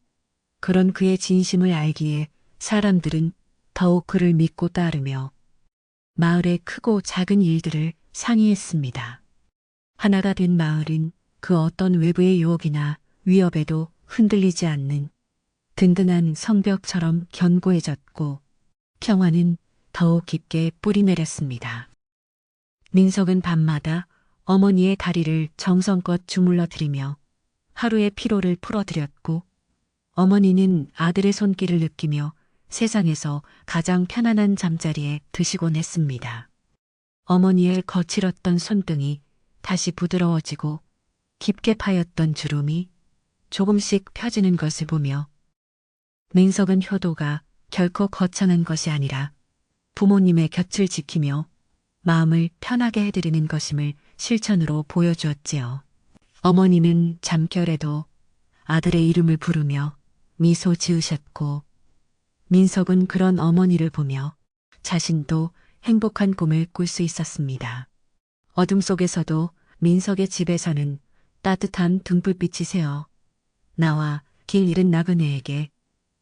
그런 그의 진심을 알기에 사람들은 더욱 그를 믿고 따르며 마을의 크고 작은 일들을 상의했습니다. 하나가 된 마을은 그 어떤 외부의 유혹이나 위협에도 흔들리지 않는 든든한 성벽처럼 견고해졌고 평화는 더욱 깊게 뿌리내렸습니다. 민석은 밤마다 어머니의 다리를 정성껏 주물러 드리며 하루의 피로를 풀어드렸고 어머니는 아들의 손길을 느끼며 세상에서 가장 편안한 잠자리에 드시곤 했습니다. 어머니의 거칠었던 손등이 다시 부드러워지고 깊게 파였던 주름이 조금씩 펴지는 것을 보며 민석은 효도가 결코 거창한 것이 아니라 부모님의 곁을 지키며 마음을 편하게 해드리는 것임을 실천으로 보여주었지요. 어머니는 잠결에도 아들의 이름을 부르며 미소 지으셨고 민석은 그런 어머니를 보며 자신도 행복한 꿈을 꿀 수 있었습니다. 어둠 속에서도 민석의 집에서는 따뜻한 등불빛이 새어 나와 길 잃은 나그네에게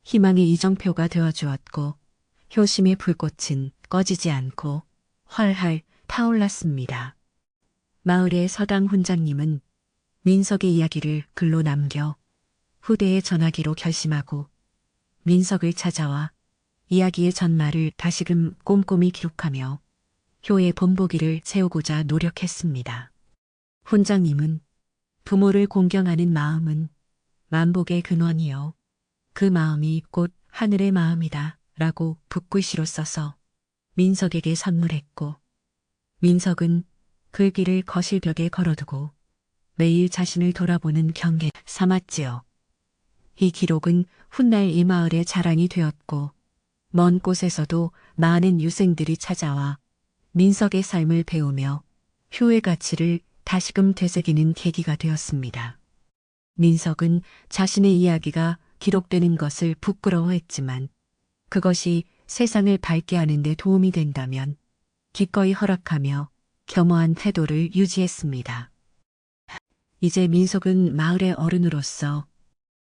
희망의 이정표가 되어주었고 효심의 불꽃은 꺼지지 않고 활활 타올랐습니다. 마을의 서당 훈장님은 민석의 이야기를 글로 남겨 후대에 전하기로 결심하고 민석을 찾아와 이야기의 전말을 다시금 꼼꼼히 기록하며 효의 본보기를 세우고자 노력했습니다. 훈장님은 부모를 공경하는 마음은 만복의 근원이요. 그 마음이 곧 하늘의 마음이다 라고 붓글씨로 써서 민석에게 선물했고 민석은 글귀를 거실벽에 걸어두고 매일 자신을 돌아보는 경계 삼았지요. 이 기록은 훗날 이 마을의 자랑이 되었고 먼 곳에서도 많은 유생들이 찾아와 민석의 삶을 배우며 효의 가치를 다시금 되새기는 계기가 되었습니다. 민석은 자신의 이야기가 기록되는 것을 부끄러워했지만 그것이 세상을 밝게 하는 데 도움이 된다면 기꺼이 허락하며 겸허한 태도를 유지했습니다. 이제 민석은 마을의 어른으로서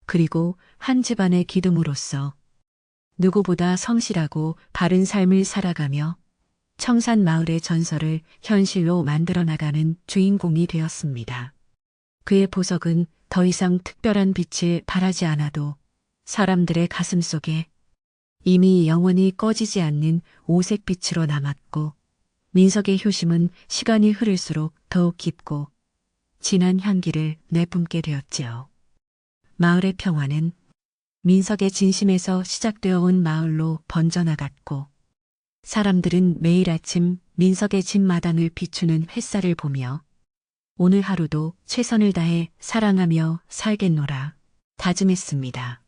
그리고 한 집안의 기둥으로서 누구보다 성실하고 바른 삶을 살아가며 청산 마을의 전설을 현실로 만들어 나가는 주인공이 되었습니다. 그의 보석은 더 이상 특별한 빛을 발하지 않아도 사람들의 가슴 속에 이미 영원히 꺼지지 않는 오색빛으로 남았고 민석의 효심은 시간이 흐를수록 더욱 깊고 진한 향기를 내뿜게 되었지요. 마을의 평화는 민석의 진심에서 시작되어 온 마을로 번져나갔고 사람들은 매일 아침 민석의 집 마당을 비추는 햇살을 보며 오늘 하루도 최선을 다해 사랑하며 살겠노라 다짐했습니다.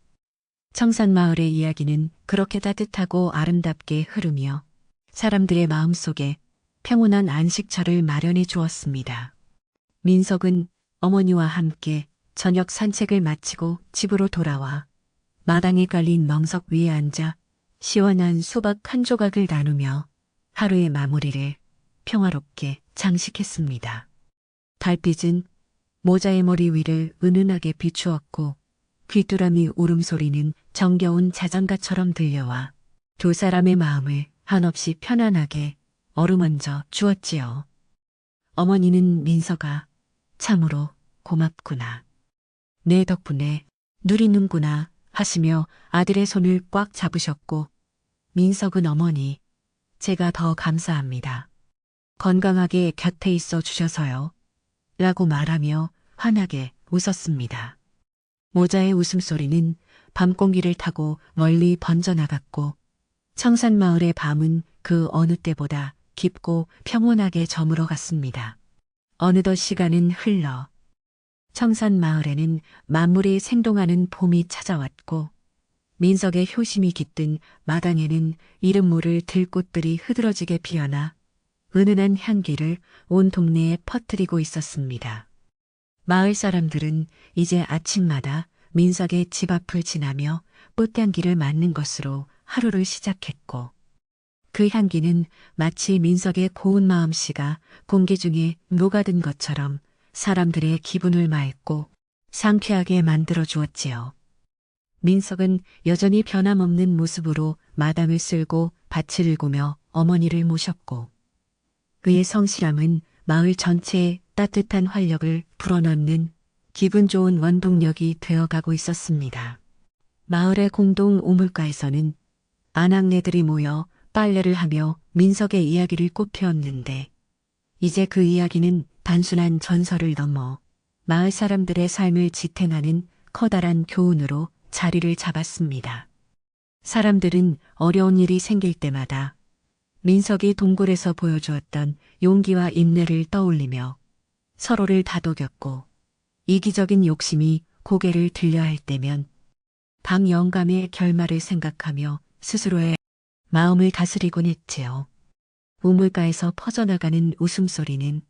청산마을의 이야기는 그렇게 따뜻하고 아름답게 흐르며 사람들의 마음속에 평온한 안식처를 마련해 주었습니다. 민석은 어머니와 함께 저녁 산책을 마치고 집으로 돌아와 마당에 깔린 멍석 위에 앉아 시원한 수박 한 조각을 나누며 하루의 마무리를 평화롭게 장식했습니다. 달빛은 모자의 머리 위를 은은하게 비추었고 귀뚜라미 울음소리는 정겨운 자장가처럼 들려와 두 사람의 마음을 한없이 편안하게 어루만져 주었지요. 어머니는 민석아, 참으로 고맙구나. 내 덕분에 누리는구나 하시며 아들의 손을 꽉 잡으셨고 민석은 어머니, 제가 더 감사합니다. 건강하게 곁에 있어 주셔서요. 라고 말하며 환하게 웃었습니다. 모자의 웃음소리는 밤공기를 타고 멀리 번져나갔고 청산마을의 밤은 그 어느 때보다 깊고 평온하게 저물어 갔습니다. 어느덧 시간은 흘러 청산마을에는 만물이 생동하는 봄이 찾아왔고 민석의 효심이 깃든 마당에는 이름 모를 들꽃들이 흐드러지게 피어나 은은한 향기를 온 동네에 퍼뜨리고 있었습니다. 마을 사람들은 이제 아침마다 민석의 집 앞을 지나며 꽃향기를 맡는 것으로 하루를 시작했고 그 향기는 마치 민석의 고운 마음씨가 공기 중에 녹아든 것처럼 사람들의 기분을 맑고 상쾌하게 만들어 주었지요. 민석은 여전히 변함없는 모습으로 마당을 쓸고 밭을 일구며 어머니를 모셨고 그의 성실함은 마을 전체에 따뜻한 활력을 불어넣는 기분 좋은 원동력이 되어가고 있었습니다. 마을의 공동 우물가에서는 아낙네들이 모여 빨래를 하며 민석의 이야기를 꽃피웠는데 이제 그 이야기는 단순한 전설을 넘어 마을 사람들의 삶을 지탱하는 커다란 교훈으로 자리를 잡았습니다. 사람들은 어려운 일이 생길 때마다 민석이 동굴에서 보여주었던 용기와 인내를 떠올리며 서로를 다독였고 이기적인 욕심이 고개를 들려 할 때면 박 영감의 결말을 생각하며 스스로의 마음을 다스리곤 했지요. 우물가에서 퍼져나가는 웃음소리는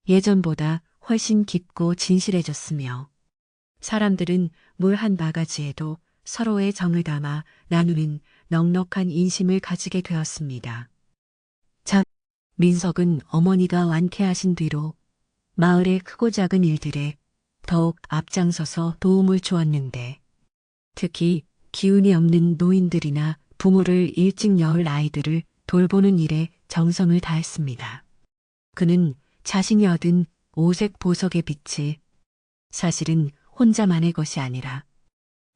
예전보다 훨씬 깊고 진실해졌으며 사람들은 물 한 바가지에도 서로의 정을 담아 나누는 넉넉한 인심을 가지게 되었습니다. 민석은 어머니가 완쾌하신 뒤로 마을의 크고 작은 일들에 더욱 앞장서서 도움을 주었는데 특히 기운이 없는 노인들이나 부모를 일찍 낳을 아이들을 돌보는 일에 정성을 다했습니다. 그는 자신이 얻은 오색 보석의 빛이 사실은 혼자만의 것이 아니라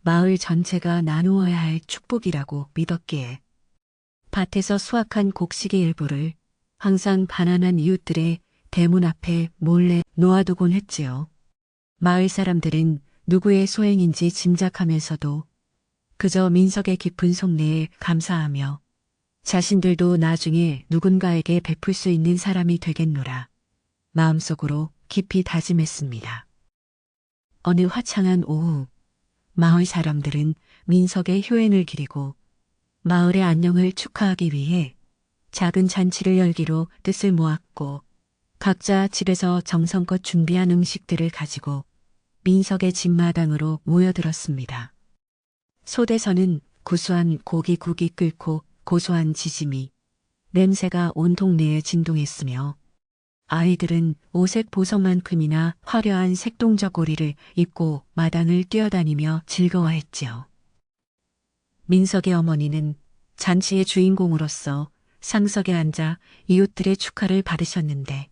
마을 전체가 나누어야 할 축복이라고 믿었기에 밭에서 수확한 곡식의 일부를 항상 가난한 이웃들의 대문 앞에 몰래 놓아두곤 했지요. 마을 사람들은 누구의 소행인지 짐작하면서도 그저 민석의 깊은 속내에 감사하며 자신들도 나중에 누군가에게 베풀 수 있는 사람이 되겠노라 마음속으로 깊이 다짐했습니다. 어느 화창한 오후 마을 사람들은 민석의 효행을 기리고 마을의 안녕을 축하하기 위해 작은 잔치를 열기로 뜻을 모았고 각자 집에서 정성껏 준비한 음식들을 가지고 민석의 집마당으로 모여들었습니다. 솥에서는 구수한 고기국이 끓고 고소한 지짐이 냄새가 온 동네에 진동했으며 아이들은 오색 보석만큼이나 화려한 색동저고리를 입고 마당을 뛰어다니며 즐거워했지요. 민석의 어머니는 잔치의 주인공으로서 상석에 앉아 이웃들의 축하를 받으셨는데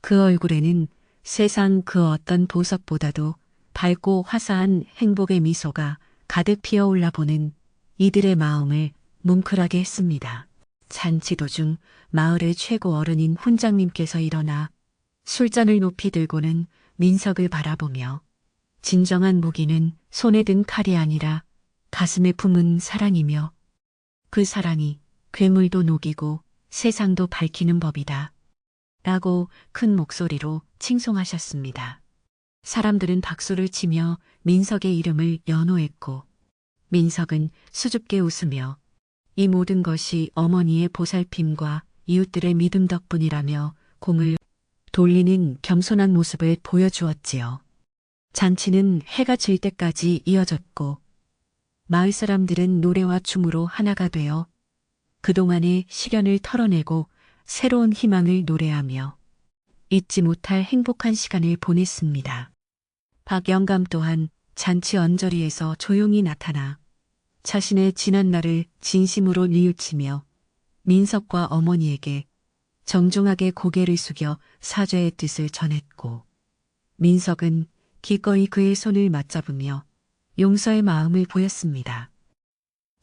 그 얼굴에는 세상 그 어떤 보석보다도 밝고 화사한 행복의 미소가 가득 피어올라 보는 이들의 마음을 뭉클하게 했습니다. 잔치 도중 마을의 최고 어른인 훈장님께서 일어나 술잔을 높이 들고는 민석을 바라보며 진정한 무기는 손에 든 칼이 아니라 가슴에 품은 사랑이며 그 사랑이 괴물도 녹이고 세상도 밝히는 법이다. 라고 큰 목소리로 칭송하셨습니다. 사람들은 박수를 치며 민석의 이름을 연호했고 민석은 수줍게 웃으며 이 모든 것이 어머니의 보살핌과 이웃들의 믿음 덕분이라며 공을 돌리는 겸손한 모습을 보여주었지요. 잔치는 해가 질 때까지 이어졌고 마을 사람들은 노래와 춤으로 하나가 되어 그동안의 시련을 털어내고 새로운 희망을 노래하며 잊지 못할 행복한 시간을 보냈습니다. 박 영감 또한 잔치 언저리에서 조용히 나타나 자신의 지난 날을 진심으로 뉘우치며 민석과 어머니에게 정중하게 고개를 숙여 사죄의 뜻을 전했고 민석은 기꺼이 그의 손을 맞잡으며 용서의 마음을 보였습니다.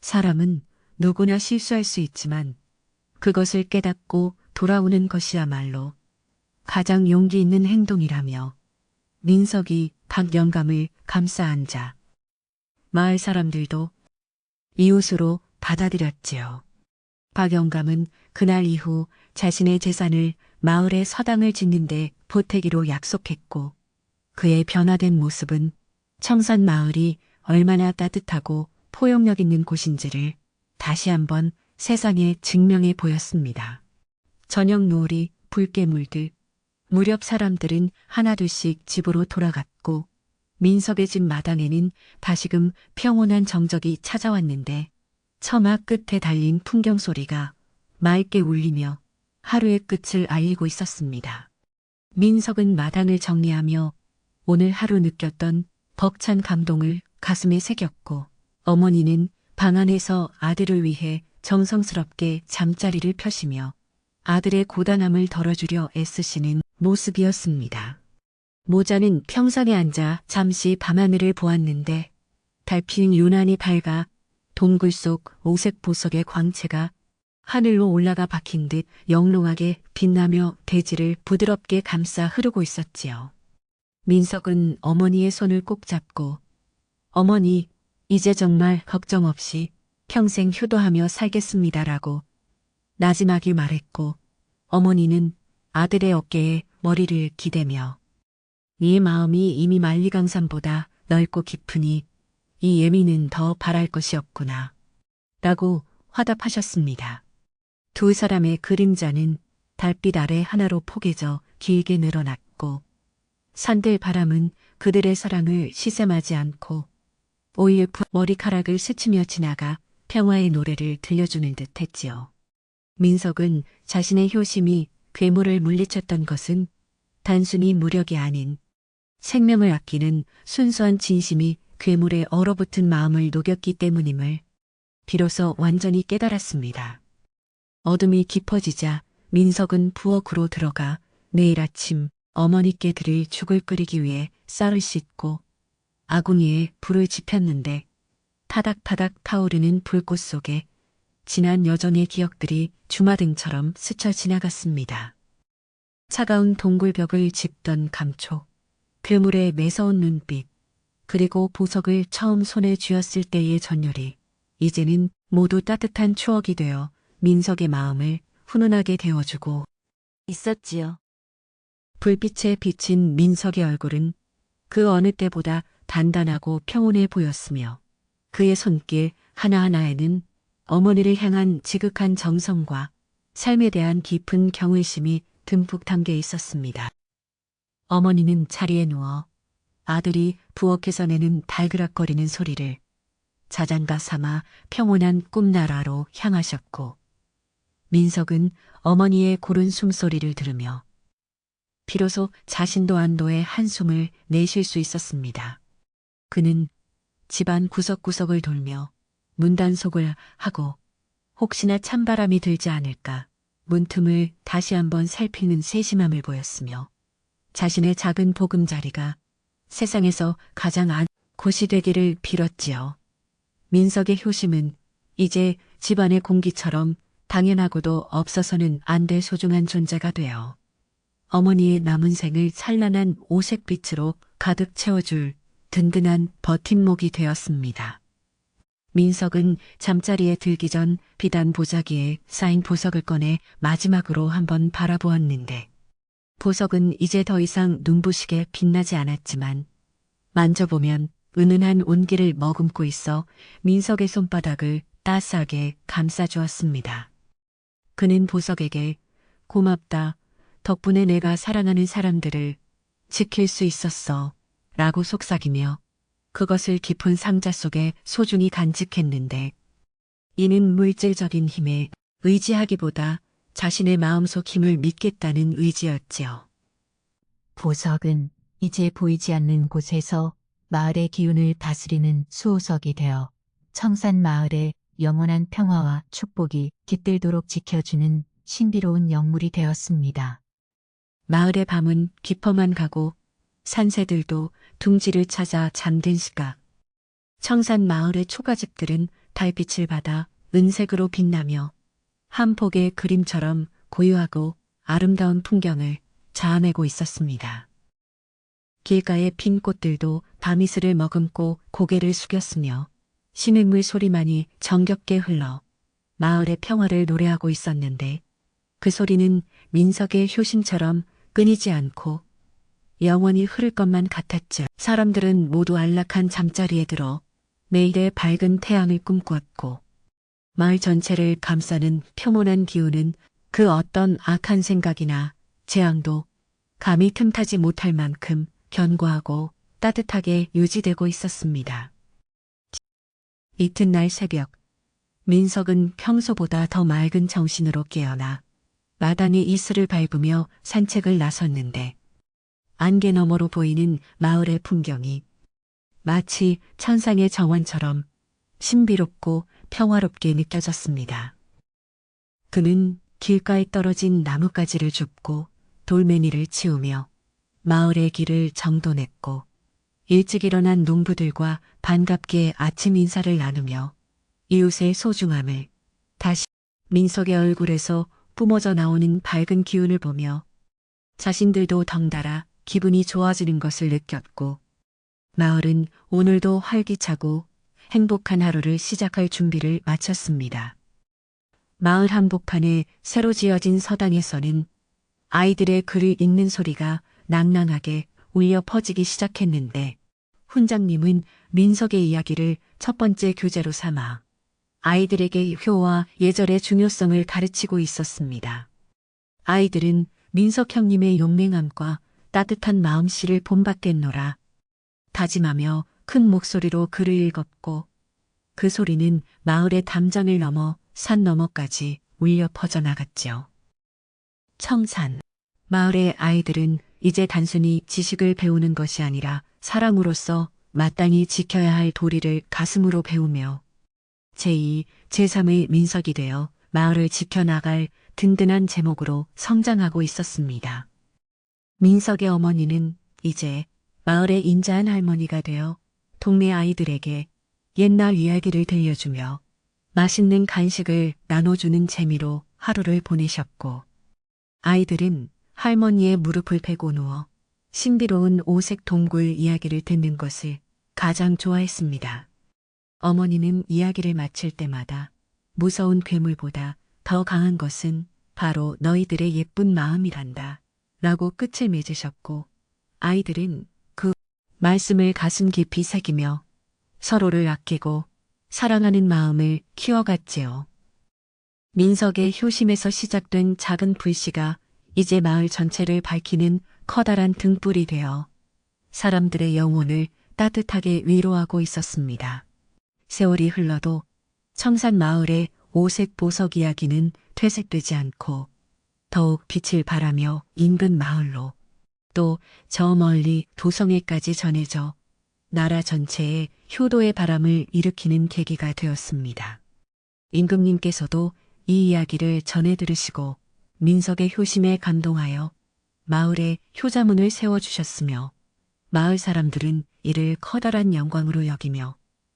사람은 누구나 실수할 수 있지만 그것을 깨닫고 돌아오는 것이야말로 가장 용기 있는 행동이라며 민석이 박 영감을 감싸 안자 마을 사람들도 이웃으로 받아들였지요. 박 영감은 그날 이후 자신의 재산을 마을의 서당을 짓는 데 보태기로 약속했고 그의 변화된 모습은 청산 마을이 얼마나 따뜻하고 포용력 있는 곳인지를 다시 한번 세상에 증명해 보였습니다. 저녁 노을이 붉게 물듯 무렵 사람들은 하나둘씩 집으로 돌아갔고 민석의 집 마당에는 다시금 평온한 정적이 찾아왔는데 처마 끝에 달린 풍경 소리가 맑게 울리며 하루의 끝을 알리고 있었습니다. 민석은 마당을 정리하며 오늘 하루 느꼈던 벅찬 감동을 가슴에 새겼고 어머니는 방 안에서 아들을 위해 정성스럽게 잠자리를 펴시며 아들의 고단함을 덜어주려 애쓰시는 모습이었습니다. 모자는 평상에 앉아 잠시 밤하늘을 보았는데 달빛은 유난히 밝아 동굴 속 오색 보석의 광채가 하늘로 올라가 박힌 듯 영롱하게 빛나며 대지를 부드럽게 감싸 흐르고 있었지요. 민석은 어머니의 손을 꼭 잡고 어머니, 이제 정말 걱정 없이 평생 효도하며 살겠습니다라고 나지막이 말했고 어머니는 아들의 어깨에 머리를 기대며 이 마음이 이미 만리강산보다 넓고 깊으니 이 예미는 더 바랄 것이 없구나 라고 화답하셨습니다. 두 사람의 그림자는 달빛 아래 하나로 포개져 길게 늘어났고 산들 바람은 그들의 사랑을 시샘하지 않고 오히려 머리카락을 스치며 지나가 평화의 노래를 들려주는 듯 했지요. 민석은 자신의 효심이 괴물을 물리쳤던 것은 단순히 무력이 아닌 생명을 아끼는 순수한 진심이 괴물에 얼어붙은 마음을 녹였기 때문임을 비로소 완전히 깨달았습니다. 어둠이 깊어지자 민석은 부엌으로 들어가 내일 아침 어머니께 드릴 죽을 끓이기 위해 쌀을 씻고 아궁이에 불을 지폈는데 타닥타닥 타오르는 불꽃 속에 지난 여정의 기억들이 주마등처럼 스쳐 지나갔습니다. 차가운 동굴벽을 짚던 감촉, 괴물의 매서운 눈빛, 그리고 보석을 처음 손에 쥐었을 때의 전율이 이제는 모두 따뜻한 추억이 되어 민석의 마음을 훈훈하게 데워주고 있었지요. 불빛에 비친 민석의 얼굴은 그 어느 때보다 단단하고 평온해 보였으며 그의 손길 하나하나에는 어머니를 향한 지극한 정성과 삶에 대한 깊은 경외심이 듬뿍 담겨 있었습니다. 어머니는 자리에 누워 아들이 부엌에서 내는 달그락거리는 소리를 자장가 삼아 평온한 꿈나라로 향하셨고 민석은 어머니의 고른 숨소리를 들으며 비로소 자신도 안도의 한숨을 내쉴 수 있었습니다. 그는 집안 구석구석을 돌며 문단속을 하고 혹시나 찬바람이 들지 않을까 문틈을 다시 한번 살피는 세심함을 보였으며 자신의 작은 보금자리가 세상에서 가장 안 곳이 되기를 빌었지요. 민석의 효심은 이제 집안의 공기처럼 당연하고도 없어서는 안 될 소중한 존재가 되어 어머니의 남은 생을 찬란한 오색빛으로 가득 채워줄 든든한 버팀목이 되었습니다. 민석은 잠자리에 들기 전 비단 보자기에 쌓인 보석을 꺼내 마지막으로 한번 바라보았는데 보석은 이제 더 이상 눈부시게 빛나지 않았지만 만져보면 은은한 온기를 머금고 있어 민석의 손바닥을 따스하게 감싸주었습니다. 그는 보석에게 고맙다. 덕분에 내가 사랑하는 사람들을 지킬 수 있었어. 라고 속삭이며 그것을 깊은 상자 속에 소중히 간직했는데 이는 물질적인 힘에 의지하기보다 자신의 마음속 힘을 믿겠다는 의지였지요. 보석은 이제 보이지 않는 곳에서 마을의 기운을 다스리는 수호석이 되어 청산 마을의 영원한 평화와 축복이 깃들도록 지켜주는 신비로운 영물이 되었습니다. 마을의 밤은 깊어만 가고 산새들도 둥지를 찾아 잠든 시각. 청산 마을의 초가집들은 달빛을 받아 은색으로 빛나며 한 폭의 그림처럼 고요하고 아름다운 풍경을 자아내고 있었습니다. 길가의 핀 꽃들도 밤이슬을 머금고 고개를 숙였으며 신음물 소리만이 정겹게 흘러 마을의 평화를 노래하고 있었는데 그 소리는 민석의 효심처럼 끊이지 않고 영원히 흐를 것만 같았죠. 사람들은 모두 안락한 잠자리에 들어 내일의 밝은 태양을 꿈꾸었고 마을 전체를 감싸는 평온한 기운은 그 어떤 악한 생각이나 재앙도 감히 틈타지 못할 만큼 견고하고 따뜻하게 유지되고 있었습니다. 이튿날 새벽, 민석은 평소보다 더 맑은 정신으로 깨어나 마당에 이슬을 밟으며 산책을 나섰는데 안개 너머로 보이는 마을의 풍경이 마치 천상의 정원처럼 신비롭고 평화롭게 느껴졌습니다. 그는 길가에 떨어진 나뭇가지를 줍고 돌멩이를 치우며 마을의 길을 정돈했고 일찍 일어난 농부들과 반갑게 아침 인사를 나누며 이웃의 소중함을 다시 민석의 얼굴에서 뿜어져 나오는 밝은 기운을 보며 자신들도 덩달아 기분이 좋아지는 것을 느꼈고 마을은 오늘도 활기차고 행복한 하루를 시작할 준비를 마쳤습니다. 마을 한복판에 새로 지어진 서당에서는 아이들의 글을 읽는 소리가 낭낭하게 울려 퍼지기 시작했는데 훈장님은 민석의 이야기를 첫 번째 교재로 삼아 아이들에게 효와 예절의 중요성을 가르치고 있었습니다. 아이들은 민석 형님의 용맹함과 따뜻한 마음씨를 본받겠노라 다짐하며 큰 목소리로 글을 읽었고 그 소리는 마을의 담장을 넘어 산 너머까지 울려 퍼져나갔지요. 청산. 마을의 아이들은 이제 단순히 지식을 배우는 것이 아니라 사람으로서 마땅히 지켜야 할 도리를 가슴으로 배우며 제2, 제3의 민석이 되어 마을을 지켜나갈 든든한 제목으로 성장하고 있었습니다. 민석의 어머니는 이제 마을의 인자한 할머니가 되어 동네 아이들에게 옛날 이야기를 들려주며 맛있는 간식을 나눠주는 재미로 하루를 보내셨고 아이들은 할머니의 무릎을 베고 누워 신비로운 오색 동굴 이야기를 듣는 것을 가장 좋아했습니다. 어머니는 이야기를 마칠 때마다 무서운 괴물보다 더 강한 것은 바로 너희들의 예쁜 마음이란다 라고 끝을 맺으셨고 아이들은 그 말씀을 가슴 깊이 새기며 서로를 아끼고 사랑하는 마음을 키워갔지요. 민석의 효심에서 시작된 작은 불씨가 이제 마을 전체를 밝히는 커다란 등불이 되어 사람들의 영혼을 따뜻하게 위로하고 있었습니다. 세월이 흘러도 청산 마을의 오색 보석 이야기는 퇴색되지 않고 더욱 빛을 발하며 인근 마을로 또 저 멀리 도성에까지 전해져 나라 전체에 효도의 바람을 일으키는 계기가 되었습니다. 임금님께서도 이 이야기를 전해 들으시고 민석의 효심에 감동하여 마을에 효자문을 세워주셨으며 마을 사람들은 이를 커다란 영광으로 여기며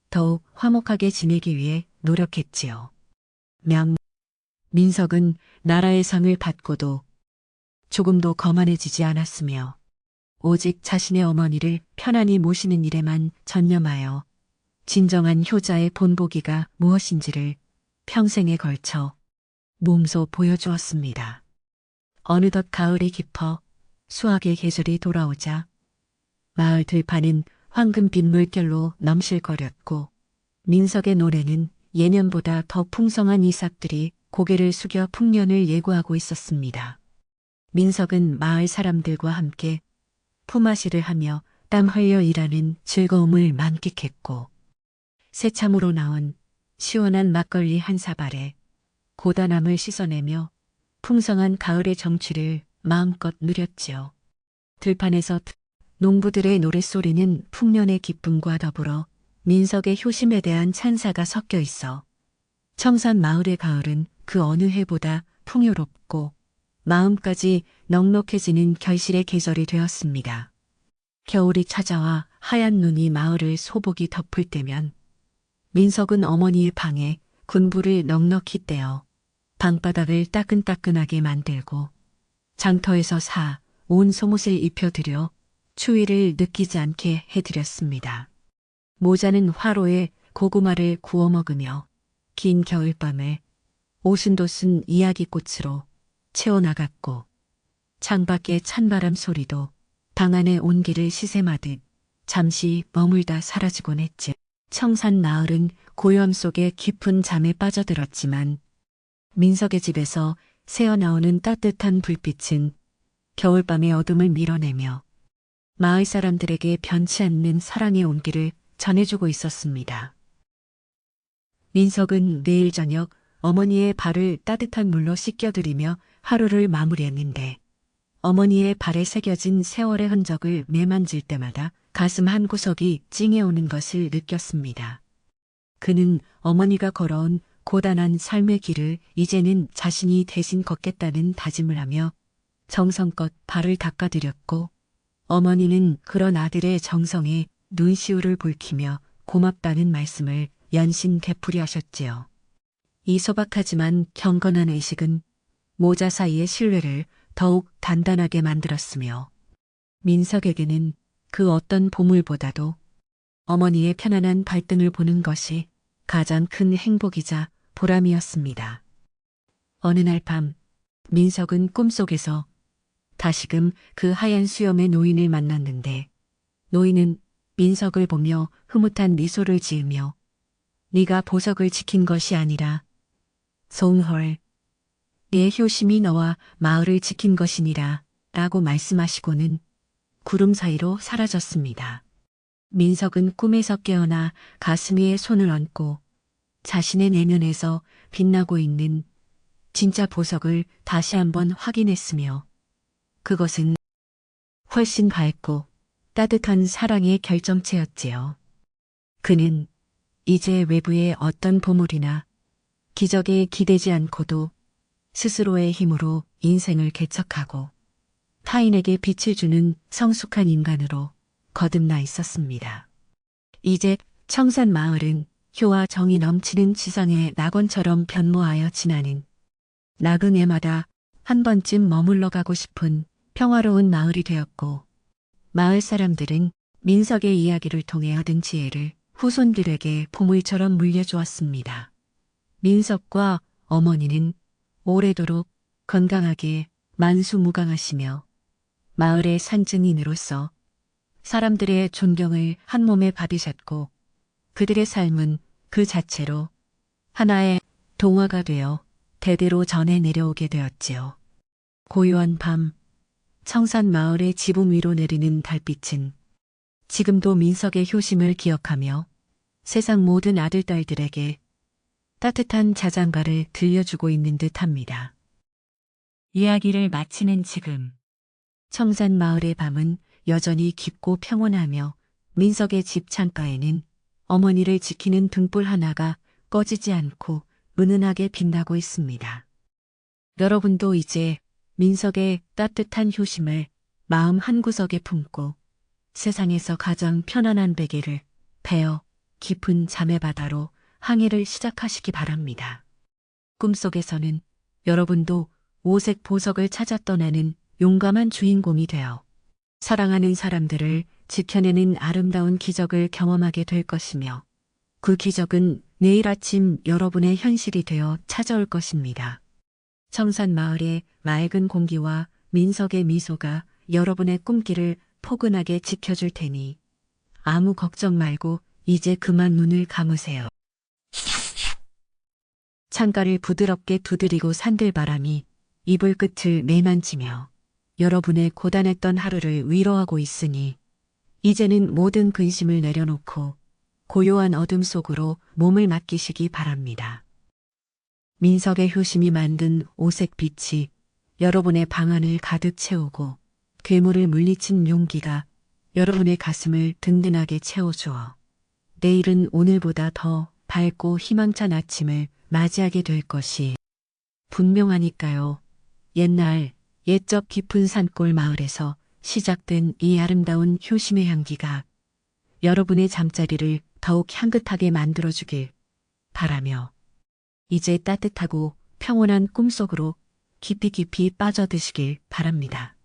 더욱 화목하게 지내기 위해 노력했지요. 민석은 나라의 상을 받고도 조금도 거만해지지 않았으며 오직 자신의 어머니를 편안히 모시는 일에만 전념하여 진정한 효자의 본보기가 무엇인지를 평생에 걸쳐 몸소 보여주었습니다. 어느덧 가을이 깊어 수확의 계절이 돌아오자 마을 들판은 황금빛 물결로 넘실거렸고 민석의 노래는 예년보다 더 풍성한 이삭들이 고개를 숙여 풍년을 예고하고 있었습니다. 민석은 마을 사람들과 함께 품앗이를 하며 땀 흘려 일하는 즐거움을 만끽했고 새참으로 나온 시원한 막걸리 한 사발에 고단함을 씻어내며 풍성한 가을의 정취를 마음껏 누렸지요. 들판에서 농부들의 노랫소리는 풍년의 기쁨과 더불어 민석의 효심에 대한 찬사가 섞여 있어 청산 마을의 가을은 그 어느 해보다 풍요롭고 마음까지 넉넉해지는 결실의 계절이 되었습니다. 겨울이 찾아와 하얀 눈이 마을을 소복이 덮을 때면 민석은 어머니의 방에 군불을 넉넉히 떼어 방바닥을 따끈따끈하게 만들고 장터에서 사 온 속옷을 입혀드려 추위를 느끼지 않게 해드렸습니다. 모자는 화로에 고구마를 구워 먹으며 긴 겨울밤을 오순도순 이야기꽃으로 채워나갔고 창밖의 찬바람 소리도 방 안의 온기를 시샘하듯 잠시 머물다 사라지곤 했지. 청산 마을은 고요함 속에 깊은 잠에 빠져들었지만 민석의 집에서 새어나오는 따뜻한 불빛은 겨울밤의 어둠을 밀어내며 마을 사람들에게 변치 않는 사랑의 온기를 전해주고 있었습니다. 민석은 내일 저녁 어머니의 발을 따뜻한 물로 씻겨드리며 하루를 마무리했는데 어머니의 발에 새겨진 세월의 흔적을 매만질 때마다 가슴 한구석이 찡해오는 것을 느꼈습니다. 그는 어머니가 걸어온 고단한 삶의 길을 이제는 자신이 대신 걷겠다는 다짐을 하며 정성껏 발을 닦아드렸고 어머니는 그런 아들의 정성에 눈시울을 붉히며 고맙다는 말씀을 연신 되풀이하셨지요. 이 소박하지만 경건한 의식은 모자 사이의 신뢰를 더욱 단단하게 만들었으며 민석에게는 그 어떤 보물보다도 어머니의 편안한 발등을 보는 것이 가장 큰 행복이자 보람이었습니다. 어느 날 밤, 민석은 꿈속에서 다시금 그 하얀 수염의 노인을 만났는데 노인은 민석을 보며 흐뭇한 미소를 지으며 네가 보석을 지킨 것이 아니라 송헐, 네 효심이 너와 마을을 지킨 것이니라 라고 말씀하시고는 구름 사이로 사라졌습니다. 민석은 꿈에서 깨어나 가슴 위에 손을 얹고 자신의 내면에서 빛나고 있는 진짜 보석을 다시 한번 확인했으며 그것은 훨씬 밝고 따뜻한 사랑의 결정체였지요. 그는 이제 외부의 어떤 보물이나 기적에 기대지 않고도 스스로의 힘으로 인생을 개척하고 타인에게 빛을 주는 성숙한 인간으로 거듭나 있었습니다. 이제 청산 마을은 효와 정이 넘치는 지상의 낙원처럼 변모하여 지나는 나그네마다 한 번쯤 머물러 가고 싶은 평화로운 마을이 되었고 마을 사람들은 민석의 이야기를 통해 얻은 지혜를 후손들에게 보물처럼 물려주었습니다. 민석과 어머니는 오래도록 건강하게 만수무강하시며 마을의 산증인으로서 사람들의 존경을 한 몸에 받으셨고 그들의 삶은 그 자체로 하나의 동화가 되어 대대로 전해 내려오게 되었지요. 고요한 밤, 청산 마을의 지붕 위로 내리는 달빛은 지금도 민석의 효심을 기억하며 세상 모든 아들딸들에게 따뜻한 자장가를 들려주고 있는 듯합니다. 이야기를 마치는 지금 청산 마을의 밤은 여전히 깊고 평온하며 민석의 집 창가에는 어머니를 지키는 등불 하나가 꺼지지 않고 은은하게 빛나고 있습니다. 여러분도 이제 민석의 따뜻한 효심을 마음 한구석에 품고 세상에서 가장 편안한 베개를 베어 깊은 잠의 바다로 항해를 시작하시기 바랍니다. 꿈속에서는 여러분도 오색 보석을 찾아 떠나는 용감한 주인공이 되어 사랑하는 사람들을 지켜내는 아름다운 기적을 경험하게 될 것이며 그 기적은 내일 아침 여러분의 현실이 되어 찾아올 것입니다. 청산 마을의 맑은 공기와 민석의 미소가 여러분의 꿈길을 포근하게 지켜줄 테니 아무 걱정 말고 이제 그만 눈을 감으세요. 창가를 부드럽게 두드리고 산들바람이 이불 끝을 매만지며 여러분의 고단했던 하루를 위로하고 있으니 이제는 모든 근심을 내려놓고 고요한 어둠 속으로 몸을 맡기시기 바랍니다. 민석의 효심이 만든 오색 빛이 여러분의 방안을 가득 채우고 괴물을 물리친 용기가 여러분의 가슴을 든든하게 채워주어 내일은 오늘보다 더 밝고 희망찬 아침을 맞이하게 될 것이 분명하니까요. 옛날 옛적 깊은 산골 마을에서 시작된 이 아름다운 효심의 향기가 여러분의 잠자리를 더욱 향긋하게 만들어주길 바라며 이제 따뜻하고 평온한 꿈속으로 깊이 깊이 빠져드시길 바랍니다.